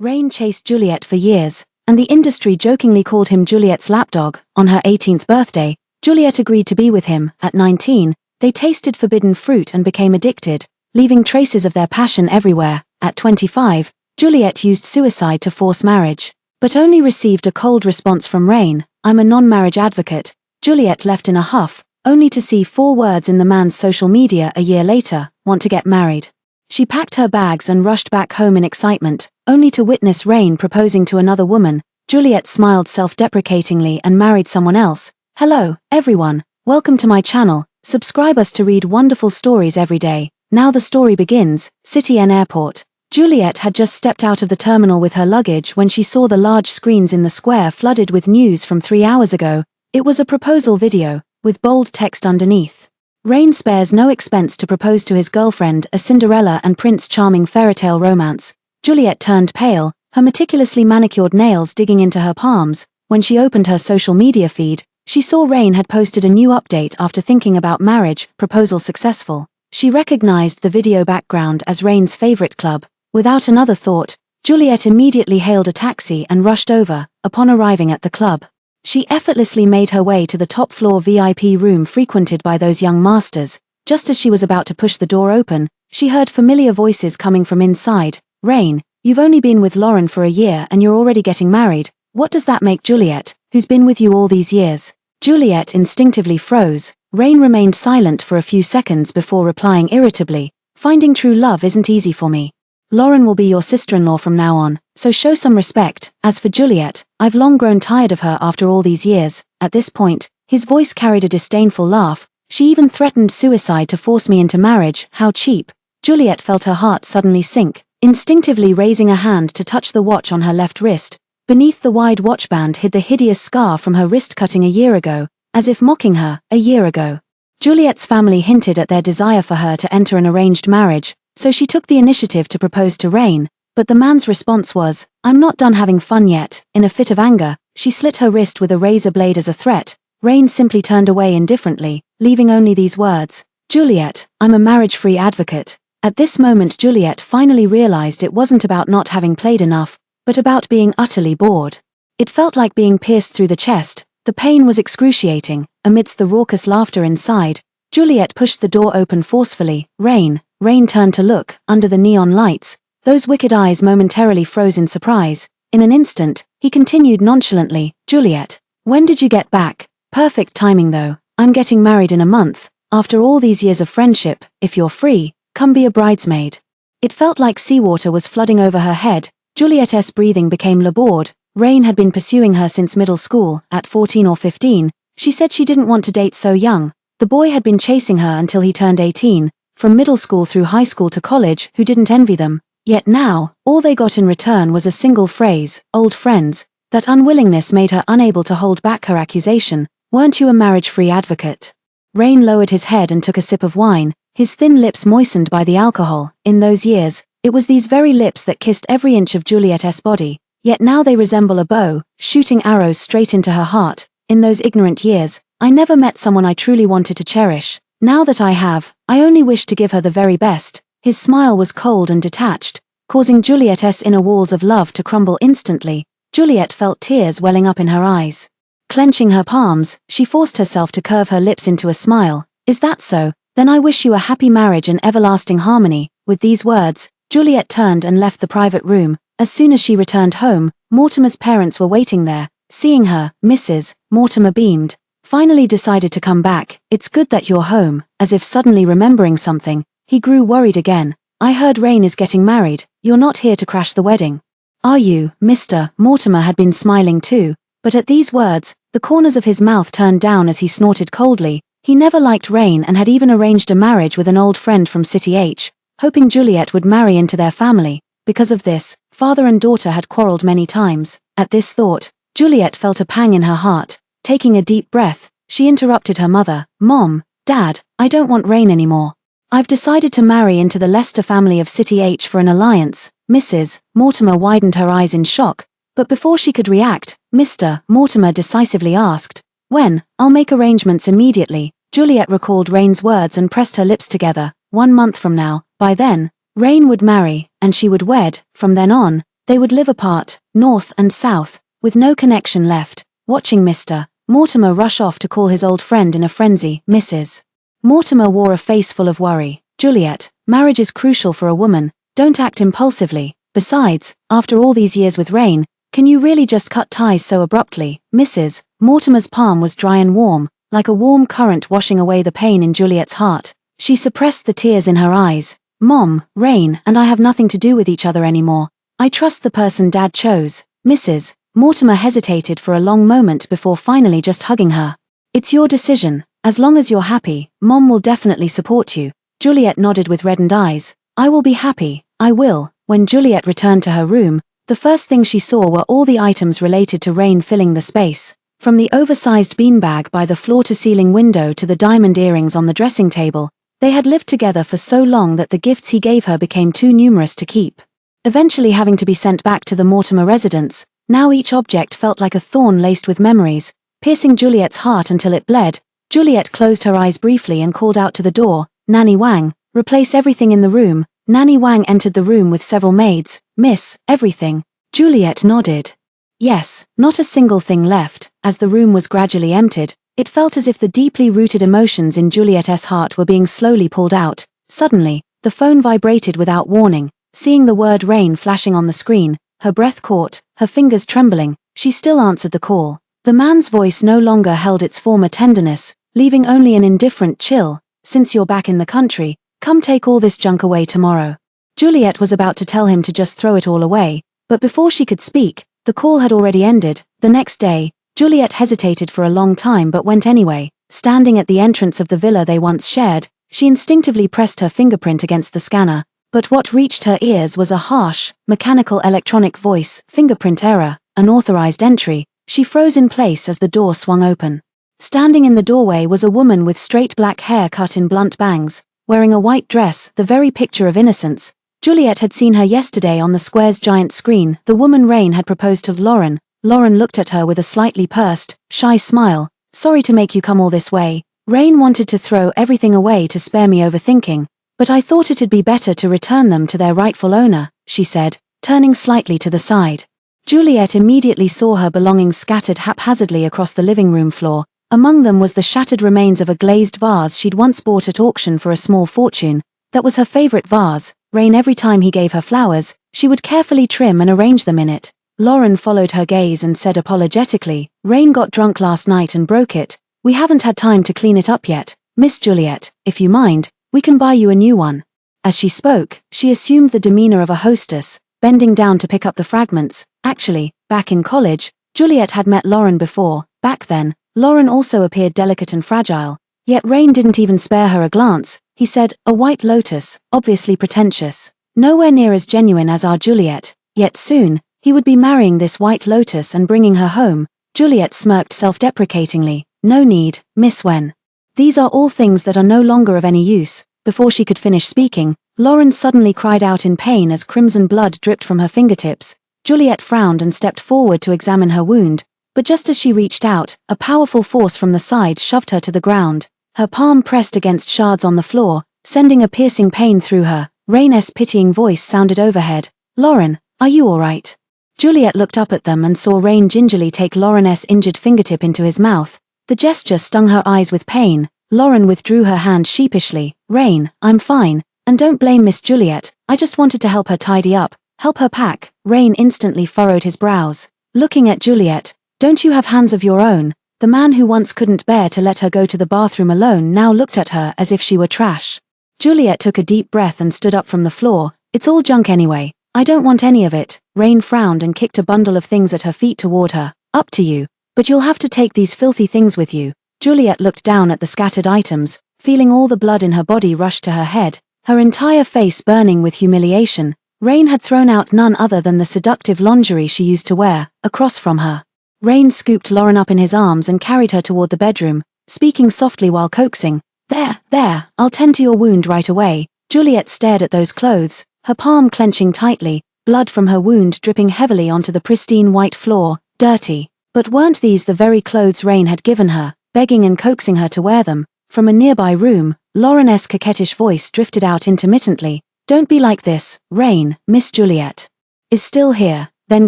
Rain chased Juliet for years, and the industry jokingly called him Juliet's lapdog. On her 18th birthday, Juliet agreed to be with him. At 19, they tasted forbidden fruit and became addicted, leaving traces of their passion everywhere. At 25, Juliet used suicide to force marriage, but only received a cold response from Rain. "I'm a non-marriage advocate." Juliet left in a huff, only to see 4 words in the man's social media a year later: "Want to get married." She packed her bags and rushed back home in excitement, only to witness Rain proposing to another woman. Juliet smiled self-deprecatingly and married someone else. Hello, everyone. Welcome to my channel. Subscribe us to read wonderful stories every day. Now the story begins. City N Airport. Juliet had just stepped out of the terminal with her luggage when she saw the large screens in the square flooded with news from 3 hours ago. It was a proposal video, with bold text underneath. Rain spares no expense to propose to his girlfriend, a Cinderella and Prince Charming fairytale romance. Juliet turned pale, her meticulously manicured nails digging into her palms. When she opened her social media feed, she saw Rain had posted a new update after thinking about marriage, proposal successful. She recognized the video background as Rain's favorite club. Without another thought, Juliet immediately hailed a taxi and rushed over. Upon arriving at the club, she effortlessly made her way to the top-floor VIP room frequented by those young masters. Just as she was about to push the door open, she heard familiar voices coming from inside. "Rain, you've only been with Lauren for a year and you're already getting married. What does that make Juliet, who's been with you all these years?" Juliet instinctively froze. Rain remained silent for a few seconds before replying irritably, "Finding true love isn't easy for me. Lauren will be your sister-in-law from now on, so show some respect. As for Juliet, I've long grown tired of her after all these years." At this point, his voice carried a disdainful laugh. "She even threatened suicide to force me into marriage. How cheap." Juliet felt her heart suddenly sink, instinctively raising a hand to touch the watch on her left wrist. Beneath the wide watchband hid the hideous scar from her wrist cutting a year ago, as if mocking her. A year ago, Juliet's family hinted at their desire for her to enter an arranged marriage, so she took the initiative to propose to Rain, but the man's response was, "I'm not done having fun yet." In a fit of anger, she slit her wrist with a razor blade as a threat. Rain simply turned away indifferently, leaving only these words, "Juliet, I'm a marriage-free advocate." At this moment Juliet finally realized it wasn't about not having played enough, but about being utterly bored. It felt like being pierced through the chest. The pain was excruciating. Amidst the raucous laughter inside, Juliet pushed the door open forcefully. "Rain." Rain turned to look. Under the neon lights, those wicked eyes momentarily froze in surprise. In an instant, he continued nonchalantly, "Juliet, when did you get back?" "Perfect timing though. I'm getting married in a month. After all these years of friendship, if you're free, come be a bridesmaid." It felt like seawater was flooding over her head. Juliet's breathing became labored. Rain had been pursuing her since middle school. At 14 or 15, she said she didn't want to date so young. The boy had been chasing her until he turned 18. From middle school through high school to college, who didn't envy them? Yet now, all they got in return was a single phrase, "old friends." That unwillingness made her unable to hold back her accusation. "Weren't you a marriage-free advocate?" Rain lowered his head and took a sip of wine, his thin lips moistened by the alcohol. In those years, it was these very lips that kissed every inch of Juliet's body, yet now they resemble a bow, shooting arrows straight into her heart. "In those ignorant years, I never met someone I truly wanted to cherish. Now that I have, I only wish to give her the very best." His smile was cold and detached, causing Juliet's inner walls of love to crumble instantly. Juliet felt tears welling up in her eyes. Clenching her palms, she forced herself to curve her lips into a smile. "Is that so? Then I wish you a happy marriage and everlasting harmony." With these words, Juliet turned and left the private room. As soon as she returned home, Mortimer's parents were waiting there. Seeing her, Mrs. Mortimer beamed. "Finally decided to come back. It's good that you're home." As if suddenly remembering something, he grew worried again. "I heard Rain is getting married. You're not here to crash the wedding, are you, Mr. Mortimer?" Had been smiling too, but at these words, the corners of his mouth turned down as he snorted coldly. He never liked Rain and had even arranged a marriage with an old friend from City H, hoping Juliet would marry into their family. Because of this, father and daughter had quarreled many times. At this thought, Juliet felt a pang in her heart. Taking a deep breath, she interrupted her mother. "Mom, Dad, I don't want Rain anymore. I've decided to marry into the Lester family of City H for an alliance." Mrs. Mortimer widened her eyes in shock, but before she could react, Mr. Mortimer decisively asked, "When?" "I'll make arrangements immediately." Juliet recalled Rain's words and pressed her lips together. 1 month from now. By then, Rain would marry, and she would wed. From then on, They would live apart, north and south, with no connection left, watching Mr. Mortimer rush off to call his old friend in a frenzy. Mrs. Mortimer wore a face full of worry. Juliet, marriage is crucial for a woman, don't act impulsively. Besides, after all these years with Rain, can you really just cut ties so abruptly? Mrs. Mortimer's palm was dry and warm, like a warm current washing away the pain in Juliet's heart. She suppressed the tears in her eyes. Mom, Rain and I have nothing to do with each other anymore. I trust the person Dad chose. Mrs. Mortimer hesitated for a long moment before finally just hugging her. It's your decision. As long as you're happy, Mom will definitely support you. Juliet nodded with reddened eyes. I will be happy, I will. When Juliet returned to her room, the first thing she saw were all the items related to Rain filling the space. From the oversized beanbag by the floor-to-ceiling window to the diamond earrings on the dressing table, they had lived together for so long that the gifts he gave her became too numerous to keep. Eventually having to be sent back to the Mortimer residence, now each object felt like a thorn laced with memories, piercing Juliet's heart until it bled. Juliet closed her eyes briefly and called out to the door, Nanny Wang, replace everything in the room. Nanny Wang entered the room with several maids. Miss, everything. Juliet nodded. Yes, not a single thing left. As the room was gradually emptied, it felt as if the deeply rooted emotions in Juliet's heart were being slowly pulled out. Suddenly, the phone vibrated without warning. Seeing the word Rain flashing on the screen, her breath caught, her fingers trembling, she still answered the call. The man's voice no longer held its former tenderness, leaving only an indifferent chill. Since you're back in the country, come take all this junk away tomorrow. Juliet was about to tell him to just throw it all away, but before she could speak, the call had already ended. The next day, Juliet hesitated for a long time but went anyway. Standing at the entrance of the villa they once shared, she instinctively pressed her fingerprint against the scanner. But what reached her ears was a harsh, mechanical electronic voice. Fingerprint error, unauthorized entry. She froze in place as the door swung open. Standing in the doorway was a woman with straight black hair cut in blunt bangs, wearing a white dress, the very picture of innocence. Juliet had seen her yesterday on the square's giant screen. The woman Rain had proposed to Lauren. Lauren looked at her with a slightly pursed, shy smile. Sorry to make you come all this way. Rain wanted to throw everything away to spare me overthinking. But I thought it'd be better to return them to their rightful owner, she said, turning slightly to the side. Juliet immediately saw her belongings scattered haphazardly across the living room floor. Among them was the shattered remains of a glazed vase she'd once bought at auction for a small fortune. That was her favorite vase. Rain, every time he gave her flowers, she would carefully trim and arrange them in it. Lauren followed her gaze and said apologetically, Rain got drunk last night and broke it. We haven't had time to clean it up yet. Miss Juliet, if you mind, we can buy you a new one. As she spoke, she assumed the demeanor of a hostess, bending down to pick up the fragments. Actually, back in college, Juliet had met Lauren before. Back then, Lauren also appeared delicate and fragile. Yet Rain didn't even spare her a glance. He said, a white lotus, obviously pretentious. Nowhere near as genuine as our Juliet. Yet soon, he would be marrying this white lotus and bringing her home. Juliet smirked self-deprecatingly. No need, Miss Wen. These are all things that are no longer of any use. Before she could finish speaking, Lauren suddenly cried out in pain as crimson blood dripped from her fingertips. Juliet frowned and stepped forward to examine her wound, but just as she reached out, a powerful force from the side shoved her to the ground. Her palm pressed against shards on the floor, sending a piercing pain through her. Rain's pitying voice sounded overhead. Lauren, are you all right? Juliet looked up at them and saw Rain gingerly take Lauren's injured fingertip into his mouth. The gesture stung her eyes with pain. Lauren withdrew her hand sheepishly. Rain, I'm fine, and don't blame Miss Juliet, I just wanted to help her tidy up, help her pack. Rain instantly furrowed his brows. Looking at Juliet, don't you have hands of your own? The man who once couldn't bear to let her go to the bathroom alone now looked at her as if she were trash. Juliet took a deep breath and stood up from the floor. It's all junk anyway. I don't want any of it. Rain frowned and kicked a bundle of things at her feet toward her. Up to you. But you'll have to take these filthy things with you. Juliet looked down at the scattered items, feeling all the blood in her body rush to her head, her entire face burning with humiliation. Rain had thrown out none other than the seductive lingerie she used to wear. Across from her, Rain scooped Lauren up in his arms and carried her toward the bedroom, speaking softly while coaxing. There, I'll tend to your wound right away. Juliet stared at those clothes, her palm clenching tightly, blood from her wound dripping heavily onto the pristine white floor. Dirty. But weren't these the very clothes Rain had given her, begging and coaxing her to wear them? From a nearby room, Lauren's coquettish voice drifted out intermittently. Don't be like this, Rain, Miss Juliet. is still here. Then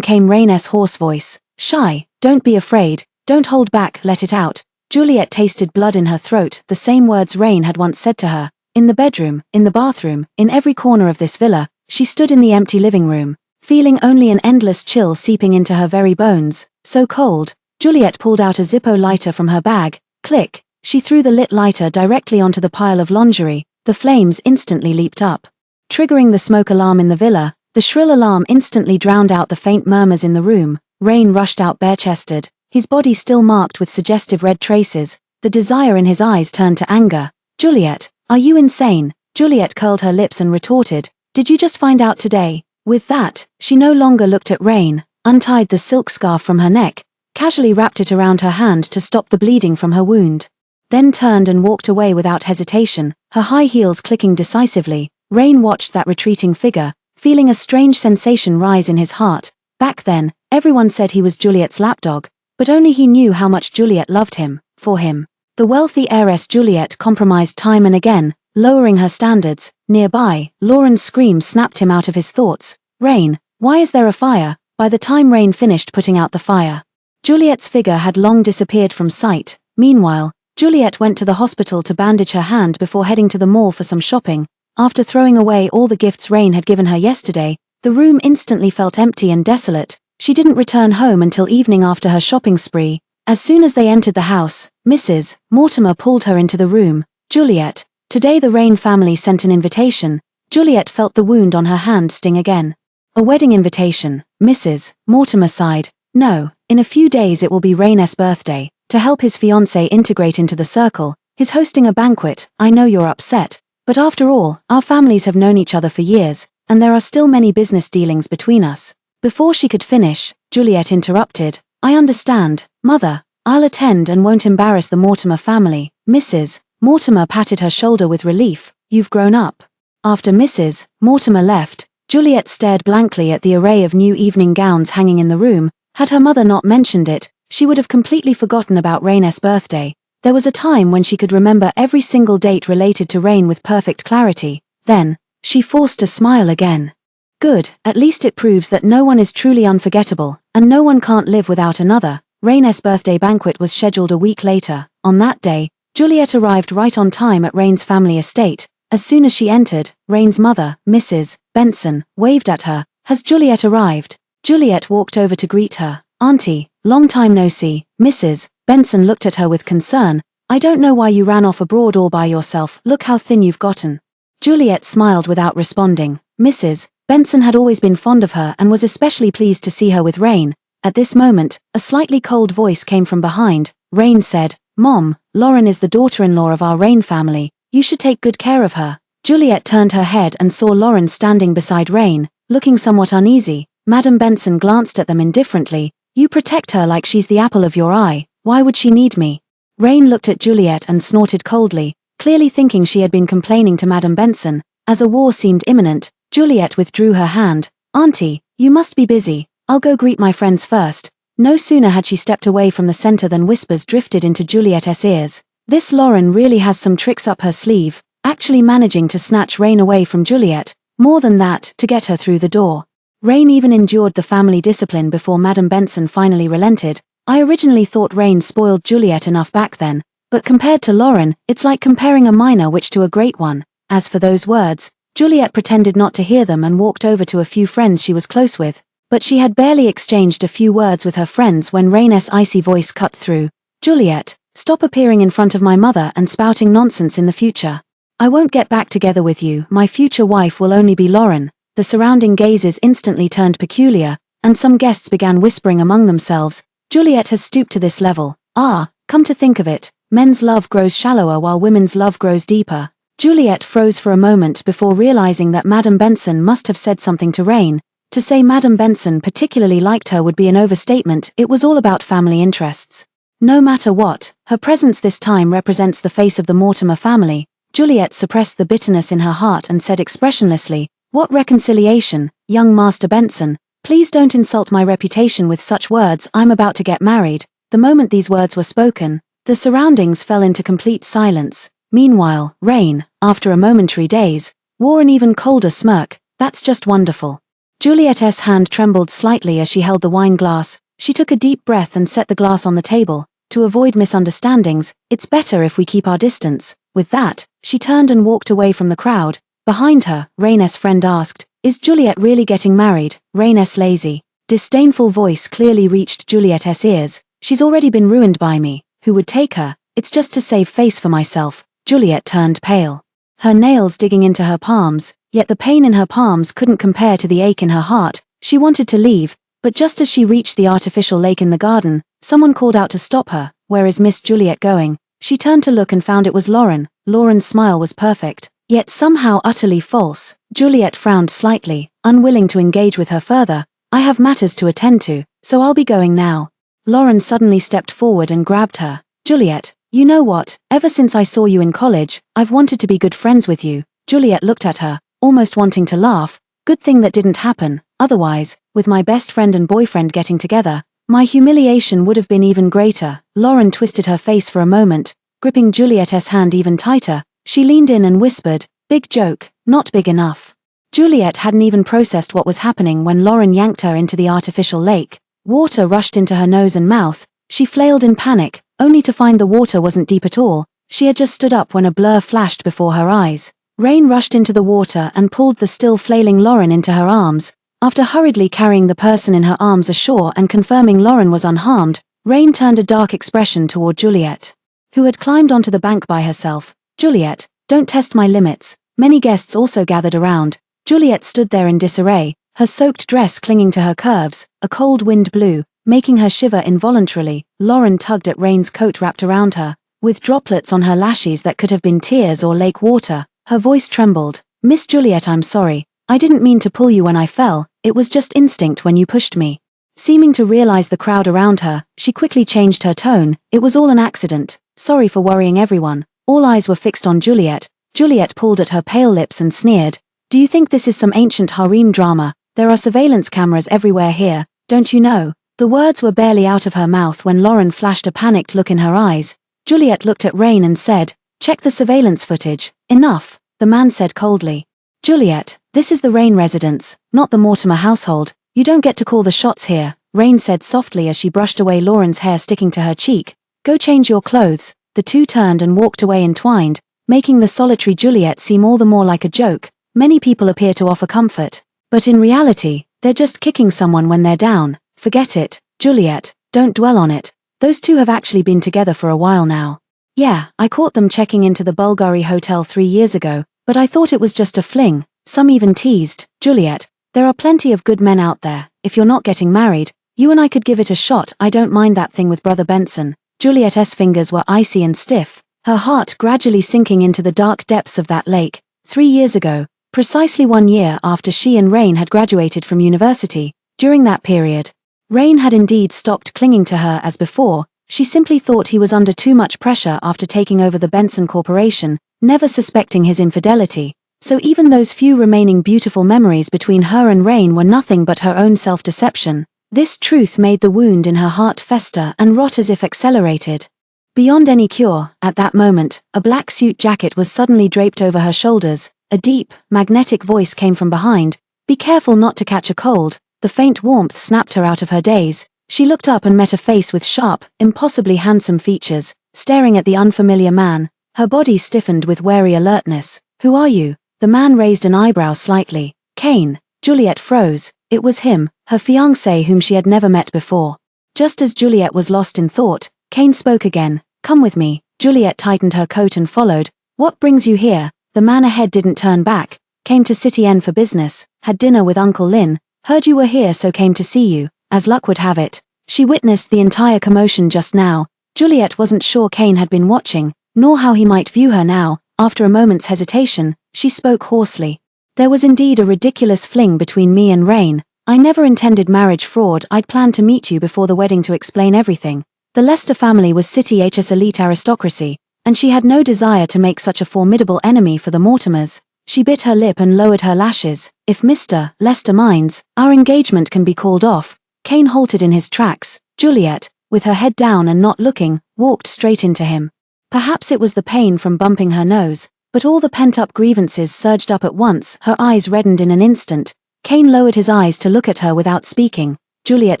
came Rain's hoarse voice. Shy, don't be afraid, don't hold back, let it out. Juliet tasted blood in her throat, the same words Rain had once said to her. In the bedroom, in the bathroom, in every corner of this villa, she stood in the empty living room, feeling only an endless chill seeping into her very bones. So cold. Juliet pulled out a Zippo lighter from her bag. Click. She threw the lit lighter directly onto the pile of lingerie. The flames instantly leaped up, triggering the smoke alarm in the villa. The shrill alarm instantly drowned out the faint murmurs in the room. Rain rushed out bare-chested, his body still marked with suggestive red traces. The desire in his eyes turned to anger. Juliet, are you insane? Juliet curled her lips and retorted, did you just find out today? With that, she no longer looked at Rain, untied the silk scarf from her neck, casually wrapped it around her hand to stop the bleeding from her wound, then turned and walked away without hesitation, her high heels clicking decisively. Rain watched that retreating figure, feeling a strange sensation rise in his heart. Back then, everyone said he was Juliet's lapdog, but only he knew how much Juliet loved him. For him, the wealthy heiress Juliet compromised time and again, lowering her standards. Nearby, Lauren's scream snapped him out of his thoughts. Rain, why is there a fire? By the time Rain finished putting out the fire, Juliet's figure had long disappeared from sight. Meanwhile, Juliet went to the hospital to bandage her hand before heading to the mall for some shopping. After throwing away all the gifts Rain had given her yesterday, the room instantly felt empty and desolate. She didn't return home until evening after her shopping spree. As soon as they entered the house, Mrs. Mortimer pulled her into the room. Juliet, today the Rain family sent an invitation. Juliet felt the wound on her hand sting again. A wedding invitation. Mrs. Mortimer sighed. No, in a few days it will be Rain's birthday. To help his fiancée integrate into the circle, he's hosting a banquet. I know you're upset, but after all, our families have known each other for years, and there are still many business dealings between us. Before she could finish, Juliet interrupted. I understand, Mother. I'll attend and won't embarrass the Mortimer family. Mrs. Mortimer patted her shoulder with relief. You've grown up. After Mrs. Mortimer left, Juliet stared blankly at the array of new evening gowns hanging in the room. Had her mother not mentioned it, she would have completely forgotten about Rain's birthday. There was a time when she could remember every single date related to Rain with perfect clarity. Then, she forced a smile again. Good, at least it proves that no one is truly unforgettable, and no one can't live without another. Rain's birthday banquet was scheduled a week later. On that day, Juliet arrived right on time at Rain's family estate. As soon as she entered, Rain's mother, Mrs. Benson, waved at her. Has Juliet arrived? Juliet walked over to greet her. Auntie, long time no see. Mrs. Benson looked at her with concern. I don't know why you ran off abroad all by yourself. Look how thin you've gotten. Juliet smiled without responding. Mrs. Benson had always been fond of her and was especially pleased to see her with Rain. At this moment, a slightly cold voice came from behind. Rain said, Mom, Lauren is the daughter-in-law of our Rain family. You should take good care of her. Juliet turned her head and saw Lauren standing beside Rain, looking somewhat uneasy. Madam Benson glanced at them indifferently. You protect her like she's the apple of your eye. Why would she need me? Rain looked at Juliet and snorted coldly, clearly thinking she had been complaining to Madam Benson. As a war seemed imminent, Juliet withdrew her hand. Auntie, you must be busy. I'll go greet my friends first. No sooner had she stepped away from the center than whispers drifted into Juliet's ears. This Lauren really has some tricks up her sleeve, actually managing to snatch Rain away from Juliet. More than that, to get her through the door. Rain even endured the family discipline before Madam Benson finally relented. I originally thought Rain spoiled Juliet enough back then, but compared to Lauren, it's like comparing a minor witch to a great one. As for those words, Juliet pretended not to hear them and walked over to a few friends she was close with. But she had barely exchanged a few words with her friends when Rain's icy voice cut through. Juliet, stop appearing in front of my mother and spouting nonsense in the future. I won't get back together with you. My future wife will only be Lauren. The surrounding gazes instantly turned peculiar, and some guests began whispering among themselves. Juliet has stooped to this level. Ah, come to think of it, men's love grows shallower while women's love grows deeper. Juliet froze for a moment before realizing that Madam Benson must have said something to Rain. To say Madam Benson particularly liked her would be an overstatement. It was all about family interests. No matter what, her presence this time represents the face of the Mortimer family. Juliet suppressed the bitterness in her heart and said expressionlessly, What reconciliation, young Master Benson? Please don't insult my reputation with such words. I'm about to get married. The moment these words were spoken, the surroundings fell into complete silence. Meanwhile, Rain, after a momentary daze, wore an even colder smirk. That's just wonderful. Juliet's hand trembled slightly as she held the wine glass. She took a deep breath and set the glass on the table. To avoid misunderstandings, it's better if we keep our distance. With that, she turned and walked away from the crowd. Behind her, Rain's friend asked, "Is Juliet really getting married?" Rain's lazy, disdainful voice clearly reached Juliet's ears. "She's already been ruined by me. Who would take her? It's just to save face for myself." Juliet turned pale, her nails digging into her palms, yet the pain in her palms couldn't compare to the ache in her heart. She wanted to leave, but just as she reached the artificial lake in the garden, someone called out to stop her. "Where is Miss Juliet going?" She turned to look and found it was Lauren. Lauren's smile was perfect, yet somehow utterly false. Juliet frowned slightly, unwilling to engage with her further. "I have matters to attend to, so I'll be going now." Lauren suddenly stepped forward and grabbed her. "Juliet, you know what? Ever since I saw you in college, I've wanted to be good friends with you." Juliet looked at her, almost wanting to laugh. "Good thing that didn't happen. Otherwise, with my best friend and boyfriend getting together, my humiliation would have been even greater." Lauren twisted her face for a moment, gripping Juliet's hand even tighter. She leaned in and whispered, "Big joke, not big enough." Juliet hadn't even processed what was happening when Lauren yanked her into the artificial lake. Water rushed into her nose and mouth. She flailed in panic, only to find the water wasn't deep at all. She had just stood up when a blur flashed before her eyes. Rain rushed into the water and pulled the still flailing Lauren into her arms. After hurriedly carrying the person in her arms ashore and confirming Lauren was unharmed, Rain turned a dark expression toward Juliet, who had climbed onto the bank by herself. "Juliet, don't test my limits." Many guests also gathered around. Juliet stood there in disarray, her soaked dress clinging to her curves. A cold wind blew, making her shiver involuntarily. Lauren tugged at Rain's coat wrapped around her, with droplets on her lashes that could have been tears or lake water. Her voice trembled. "Miss Juliet, I'm sorry. I didn't mean to pull you when I fell. It was just instinct when you pushed me." Seeming to realize the crowd around her, she quickly changed her tone. "It was all an accident. Sorry for worrying everyone." All eyes were fixed on Juliet. Juliet pulled at her pale lips and sneered. "Do you think this is some ancient harem drama? There are surveillance cameras everywhere here, don't you know?" The words were barely out of her mouth when Lauren flashed a panicked look in her eyes. Juliet looked at Rain and said, "Check the surveillance footage." "Enough," the man said coldly. "Juliet, this is the Rain residence, not the Mortimer household. You don't get to call the shots here," Rain said softly as she brushed away Lauren's hair sticking to her cheek. "Go change your clothes." The two turned and walked away entwined, making the solitary Juliet seem all the more like a joke. Many people appear to offer comfort, but in reality, they're just kicking someone when they're down. Forget it, Juliet, don't dwell on it. Those two have actually been together for a while now. "Yeah, I caught them checking into the Bulgari hotel 3 years ago, but I thought it was just a fling." Some even teased, "Juliet, there are plenty of good men out there. If you're not getting married, you and I could give it a shot. I don't mind that thing with Brother Benson." Juliet's fingers were icy and stiff, her heart gradually sinking into the dark depths of that lake. 3 years ago, precisely 1 year after she and Rain had graduated from university. During that period, Rain had indeed stopped clinging to her as before. She simply thought he was under too much pressure after taking over the Benson Corporation, never suspecting his infidelity. So even those few remaining beautiful memories between her and Rain were nothing but her own self-deception. This truth made the wound in her heart fester and rot as if accelerated. Beyond any cure, at that moment, a black suit jacket was suddenly draped over her shoulders. A deep, magnetic voice came from behind. "Be careful not to catch a cold." The faint warmth snapped her out of her daze. She looked up and met a face with sharp, impossibly handsome features, staring at the unfamiliar man. Her body stiffened with wary alertness. "Who are you?" The man raised an eyebrow slightly. "Kane." Juliet froze. It was him, her fiancé whom she had never met before. Just as Juliet was lost in thought, Kane spoke again. "Come with me." Juliet tightened her coat and followed. "What brings you here?" The man ahead didn't turn back. "Came to City N for business. Had dinner with Uncle Lin. Heard you were here, so came to see you." As luck would have it, she witnessed the entire commotion just now. Juliet wasn't sure Kane had been watching, nor how he might view her now. After a moment's hesitation, she spoke hoarsely. "There was indeed a ridiculous fling between me and Rain. I never intended marriage fraud. I'd planned to meet you before the wedding to explain everything. The Lester family was City H's elite aristocracy, and she had no desire to make such a formidable enemy for the Mortimers." She bit her lip and lowered her lashes. "If Mr. Lester minds, our engagement can be called off." Kane halted in his tracks. Juliet, with her head down and not looking, walked straight into him. Perhaps it was the pain from bumping her nose, but all the pent-up grievances surged up at once. Her eyes reddened in an instant. Kane lowered his eyes to look at her without speaking. Juliet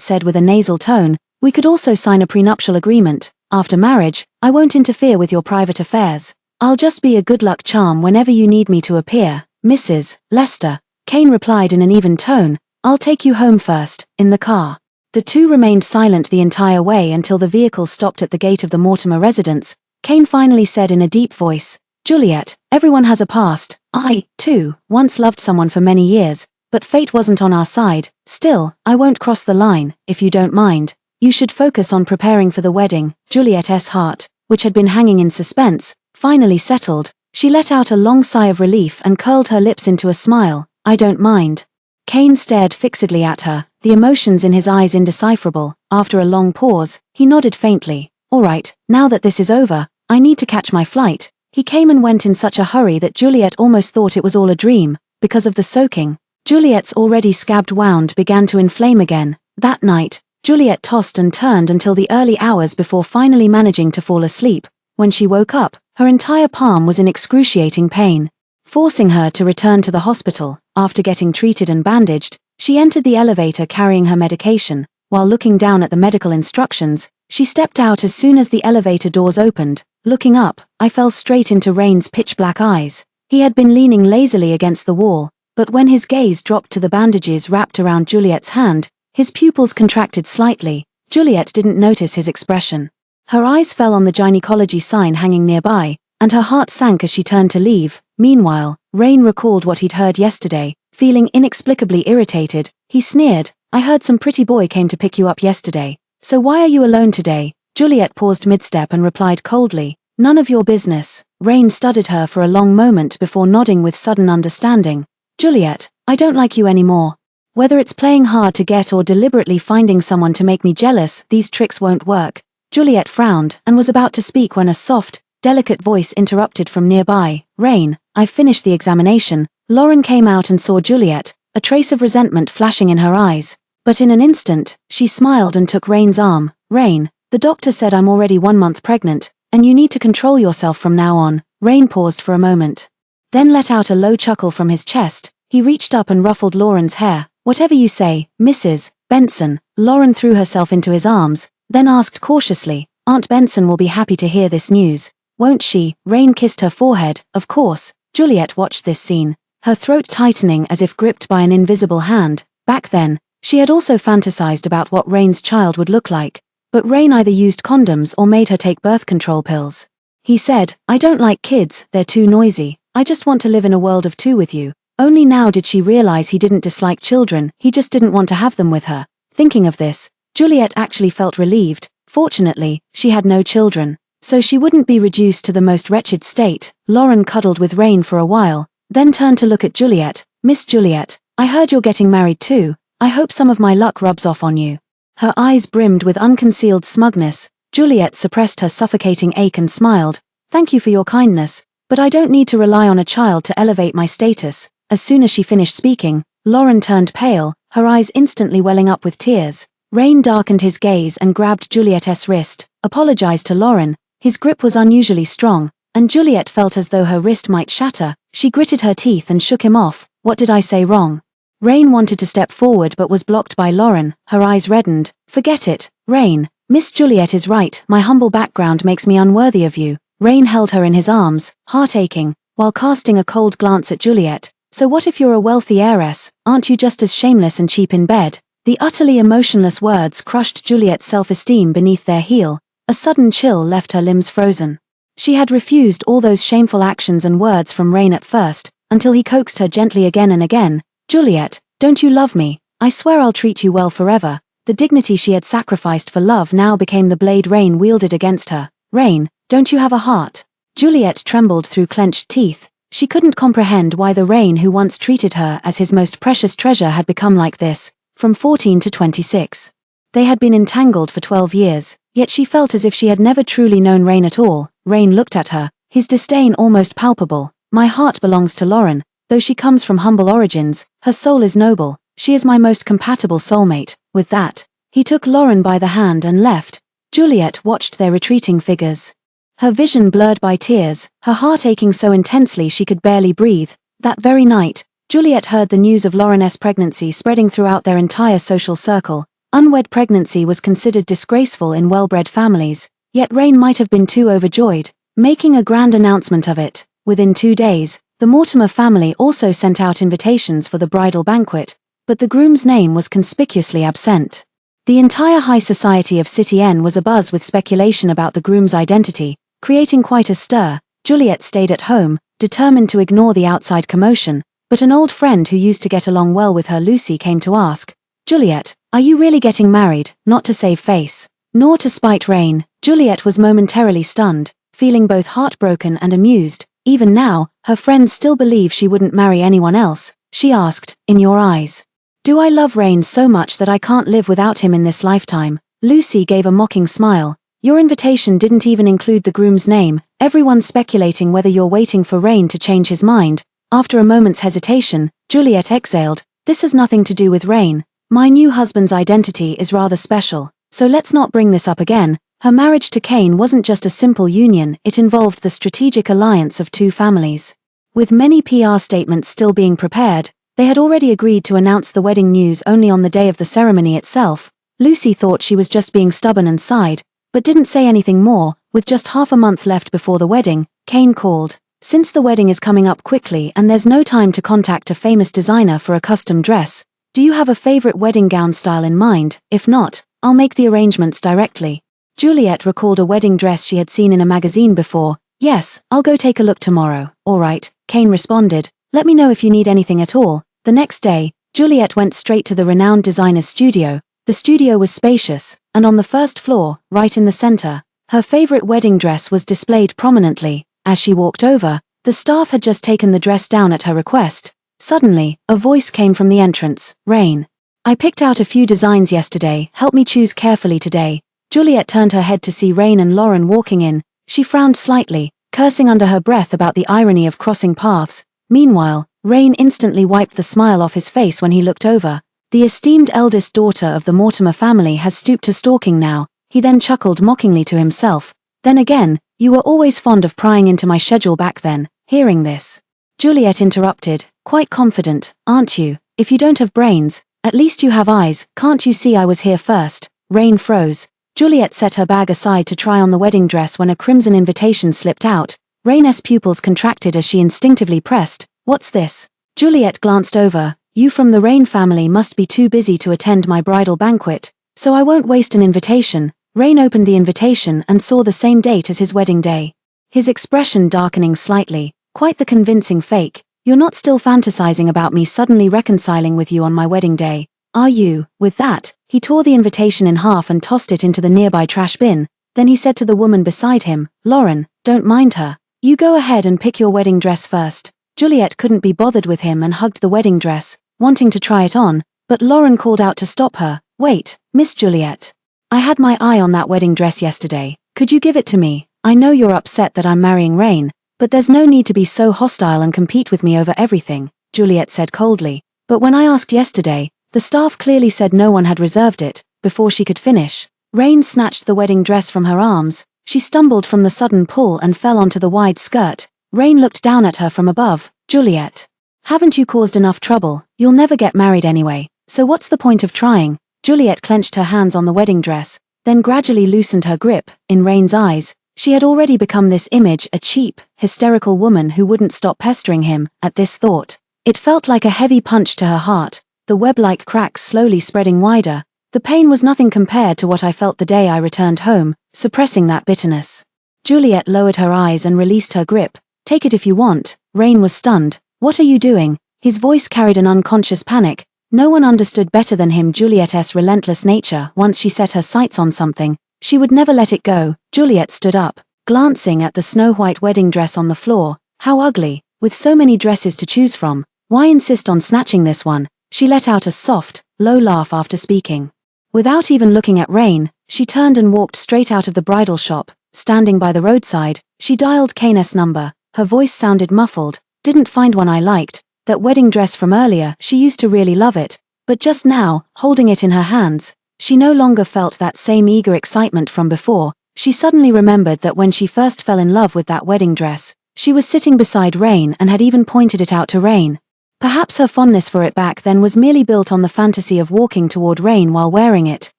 said with a nasal tone, "We could also sign a prenuptial agreement. After marriage, I won't interfere with your private affairs. I'll just be a good luck charm whenever you need me to appear, Mrs. Lester." Kane replied in an even tone, "I'll take you home first, in the car." The two remained silent the entire way until the vehicle stopped at the gate of the Mortimer residence. Kane finally said in a deep voice, "Juliet, everyone has a past. I, too, once loved someone for many years, but fate wasn't on our side. Still, I won't cross the line, if you don't mind. You should focus on preparing for the wedding." Juliet's heart, which had been hanging in suspense, finally settled. She let out a long sigh of relief and curled her lips into a smile. "I don't mind." Kane stared fixedly at her, the emotions in his eyes indecipherable. After a long pause, he nodded faintly. "All right, now that this is over, I need to catch my flight." He came and went in such a hurry that Juliet almost thought it was all a dream. Because of the soaking, Juliet's already scabbed wound began to inflame again. That night, Juliet tossed and turned until the early hours before finally managing to fall asleep. When she woke up, her entire palm was in excruciating pain. Forcing her to return to the hospital, after getting treated and bandaged, she entered the elevator carrying her medication. While looking down at the medical instructions, she stepped out as soon as the elevator doors opened. Looking up, I fell straight into Rain's pitch-black eyes. He had been leaning lazily against the wall, but when his gaze dropped to the bandages wrapped around Juliet's hand, his pupils contracted slightly. Juliet didn't notice his expression. Her eyes fell on the gynecology sign hanging nearby, and her heart sank as she turned to leave. Meanwhile, Rain recalled what he'd heard yesterday. Feeling inexplicably irritated, he sneered, "I heard some pretty boy came to pick you up yesterday. So why are you alone today?" Juliet paused mid-step and replied coldly, "None of your business." Rain studied her for a long moment before nodding with sudden understanding. "Juliet, I don't like you anymore. Whether it's playing hard to get or deliberately finding someone to make me jealous, these tricks won't work." Juliet frowned and was about to speak when a soft, delicate voice interrupted from nearby. "Rain, I've finished the examination." Lauren came out and saw Juliet, a trace of resentment flashing in her eyes. But in an instant, she smiled and took Rain's arm. "Rain, the doctor said I'm already 1 month pregnant, and you need to control yourself from now on." Rain paused for a moment, then let out a low chuckle from his chest. He reached up and ruffled Lauren's hair. "Whatever you say, Mrs. Benson." Lauren threw herself into his arms, then asked cautiously, "Aunt Benson will be happy to hear this news, won't she?" Rain kissed her forehead. "Of course." Juliet watched this scene, her throat tightening as if gripped by an invisible hand. Back then, she had also fantasized about what Rain's child would look like, but Rain either used condoms or made her take birth control pills. He said, "I don't like kids, they're too noisy. I just want to live in a world of two with you." Only now did she realize he didn't dislike children, he just didn't want to have them with her. Thinking of this, Juliet actually felt relieved. Fortunately, she had no children, so she wouldn't be reduced to the most wretched state. Lauren cuddled with Rain for a while, then turned to look at Juliet. "Miss Juliet, I heard you're getting married too. I hope some of my luck rubs off on you." Her eyes brimmed with unconcealed smugness. Juliet suppressed her suffocating ache and smiled. "Thank you for your kindness, but I don't need to rely on a child to elevate my status." As soon as she finished speaking, Lauren turned pale, her eyes instantly welling up with tears. Rain darkened his gaze and grabbed Juliet's wrist, apologized to Lauren. His grip was unusually strong, and Juliet felt as though her wrist might shatter. She gritted her teeth and shook him off. "What did I say wrong?" Rain wanted to step forward but was blocked by Lauren. Her eyes reddened. "Forget it, Rain. Miss Juliet is right. My humble background makes me unworthy of you." Rain held her in his arms, heart aching, while casting a cold glance at Juliet. "So what if you're a wealthy heiress? Aren't you just as shameless and cheap in bed?" The utterly emotionless words crushed Juliet's self-esteem beneath their heel. A sudden chill left her limbs frozen. She had refused all those shameful actions and words from Rain at first, until he coaxed her gently again and again. "Juliet, don't you love me? I swear I'll treat you well forever." The dignity she had sacrificed for love now became the blade Rain wielded against her. "Rain, don't you have a heart?" Juliet trembled through clenched teeth. She couldn't comprehend why the Rain who once treated her as his most precious treasure had become like this. From 14 to 26. They had been entangled for 12 years, yet she felt as if she had never truly known Rain at all. Rain looked at her, his disdain almost palpable. "My heart belongs to Lauren. Though she comes from humble origins, her soul is noble. She is my most compatible soulmate." With that, he took Lauren by the hand and left. Juliet watched their retreating figures, her vision blurred by tears, her heart aching so intensely she could barely breathe. That very night, Juliet heard the news of Ruinous pregnancy spreading throughout their entire social circle. Unwed pregnancy was considered disgraceful in well-bred families, yet Rain might have been too overjoyed, making a grand announcement of it. Within 2 days, the Mortimer family also sent out invitations for the bridal banquet, but the groom's name was conspicuously absent. The entire high society of City N was abuzz with speculation about the groom's identity, creating quite a stir. Juliet stayed at home, determined to ignore the outside commotion, but an old friend who used to get along well with her, Lucy, came to ask, "Juliet, are you really getting married?" Not to save face, nor to spite Rain, Juliet was momentarily stunned, feeling both heartbroken and amused. Even now, her friends still believe she wouldn't marry anyone else. She asked, "In your eyes, do I love Rain so much that I can't live without him in this lifetime?" Lucy gave a mocking smile. "Your invitation didn't even include the groom's name. Everyone's speculating whether you're waiting for Rain to change his mind." After a moment's hesitation, Juliet exhaled, "This has nothing to do with Rain. My new husband's identity is rather special, so let's not bring this up again." Her marriage to Kane wasn't just a simple union, it involved the strategic alliance of two families. With many PR statements still being prepared, they had already agreed to announce the wedding news only on the day of the ceremony itself. Lucy thought she was just being stubborn and sighed, but didn't say anything more. With just half a month left before the wedding, Kane called. "Since the wedding is coming up quickly and there's no time to contact a famous designer for a custom dress, do you have a favorite wedding gown style in mind? If not, I'll make the arrangements directly." Juliet recalled a wedding dress she had seen in a magazine before. "Yes, I'll go take a look tomorrow." "All right," Kane responded. "Let me know if you need anything at all." The next day, Juliet went straight to the renowned designer's studio. The studio was spacious, and on the first floor, right in the center, her favorite wedding dress was displayed prominently. As she walked over, the staff had just taken the dress down at her request. Suddenly, a voice came from the entrance. "Rain. I picked out a few designs yesterday, help me choose carefully today." Juliet turned her head to see Rain and Lauren walking in. She frowned slightly, cursing under her breath about the irony of crossing paths. Meanwhile, Rain instantly wiped the smile off his face when he looked over. The esteemed eldest daughter of the Mortimer family has stooped to stalking now. He then chuckled mockingly to himself. "Then again, you were always fond of prying into my schedule back then." Hearing this, Juliet interrupted, quite confident, "Aren't you? If you don't have brains, at least you have eyes. Can't you see I was here first?" Rain froze. Juliet set her bag aside to try on the wedding dress when a crimson invitation slipped out. Rain's pupils contracted as she instinctively pressed, "What's this?" Juliet glanced over. "You from the Rain family must be too busy to attend my bridal banquet, so I won't waste an invitation." Rain opened the invitation and saw the same date as his wedding day. His expression darkening slightly, "Quite the convincing fake. You're not still fantasizing about me suddenly reconciling with you on my wedding day, are you?" With that, he tore the invitation in half and tossed it into the nearby trash bin. Then he said to the woman beside him, "Lauren, don't mind her. You go ahead and pick your wedding dress first." Juliet couldn't be bothered with him and hugged the wedding dress, wanting to try it on, but Lauren called out to stop her. "Wait, Miss Juliet. I had my eye on that wedding dress yesterday. Could you give it to me? I know you're upset that I'm marrying Rain, but there's no need to be so hostile and compete with me over everything," Juliet said coldly. "But when I asked yesterday, the staff clearly said no one had reserved it." Before she could finish, Rain snatched the wedding dress from her arms. She stumbled from the sudden pull and fell onto the wide skirt. Rain looked down at her from above. "Juliet, haven't you caused enough trouble? You'll never get married anyway, so what's the point of trying?" Juliet clenched her hands on the wedding dress, then gradually loosened her grip. In Rain's eyes, she had already become this image, a cheap, hysterical woman who wouldn't stop pestering him. At this thought, it felt like a heavy punch to her heart, the web-like cracks slowly spreading wider. "The pain was nothing compared to what I felt the day I returned home," suppressing that bitterness. Juliet lowered her eyes and released her grip. "Take it if you want." Rain was stunned. "What are you doing?" His voice carried an unconscious panic. No one understood better than him Juliet's relentless nature. Once she set her sights on something, she would never let it go. Juliet stood up, glancing at the snow-white wedding dress on the floor. How ugly. With so many dresses to choose from, why insist on snatching this one? She let out a soft, low laugh after speaking. Without even looking at Rain, she turned and walked straight out of the bridal shop. Standing by the roadside, she dialed Kane's number. Her voice sounded muffled. "Didn't find one I liked. That wedding dress from earlier, she used to really love it. But just now, holding it in her hands, she no longer felt that same eager excitement from before. She suddenly remembered that when she first fell in love with that wedding dress, she was sitting beside Rain and had even pointed it out to Rain. Perhaps her fondness for it back then was merely built on the fantasy of walking toward Rain while wearing it.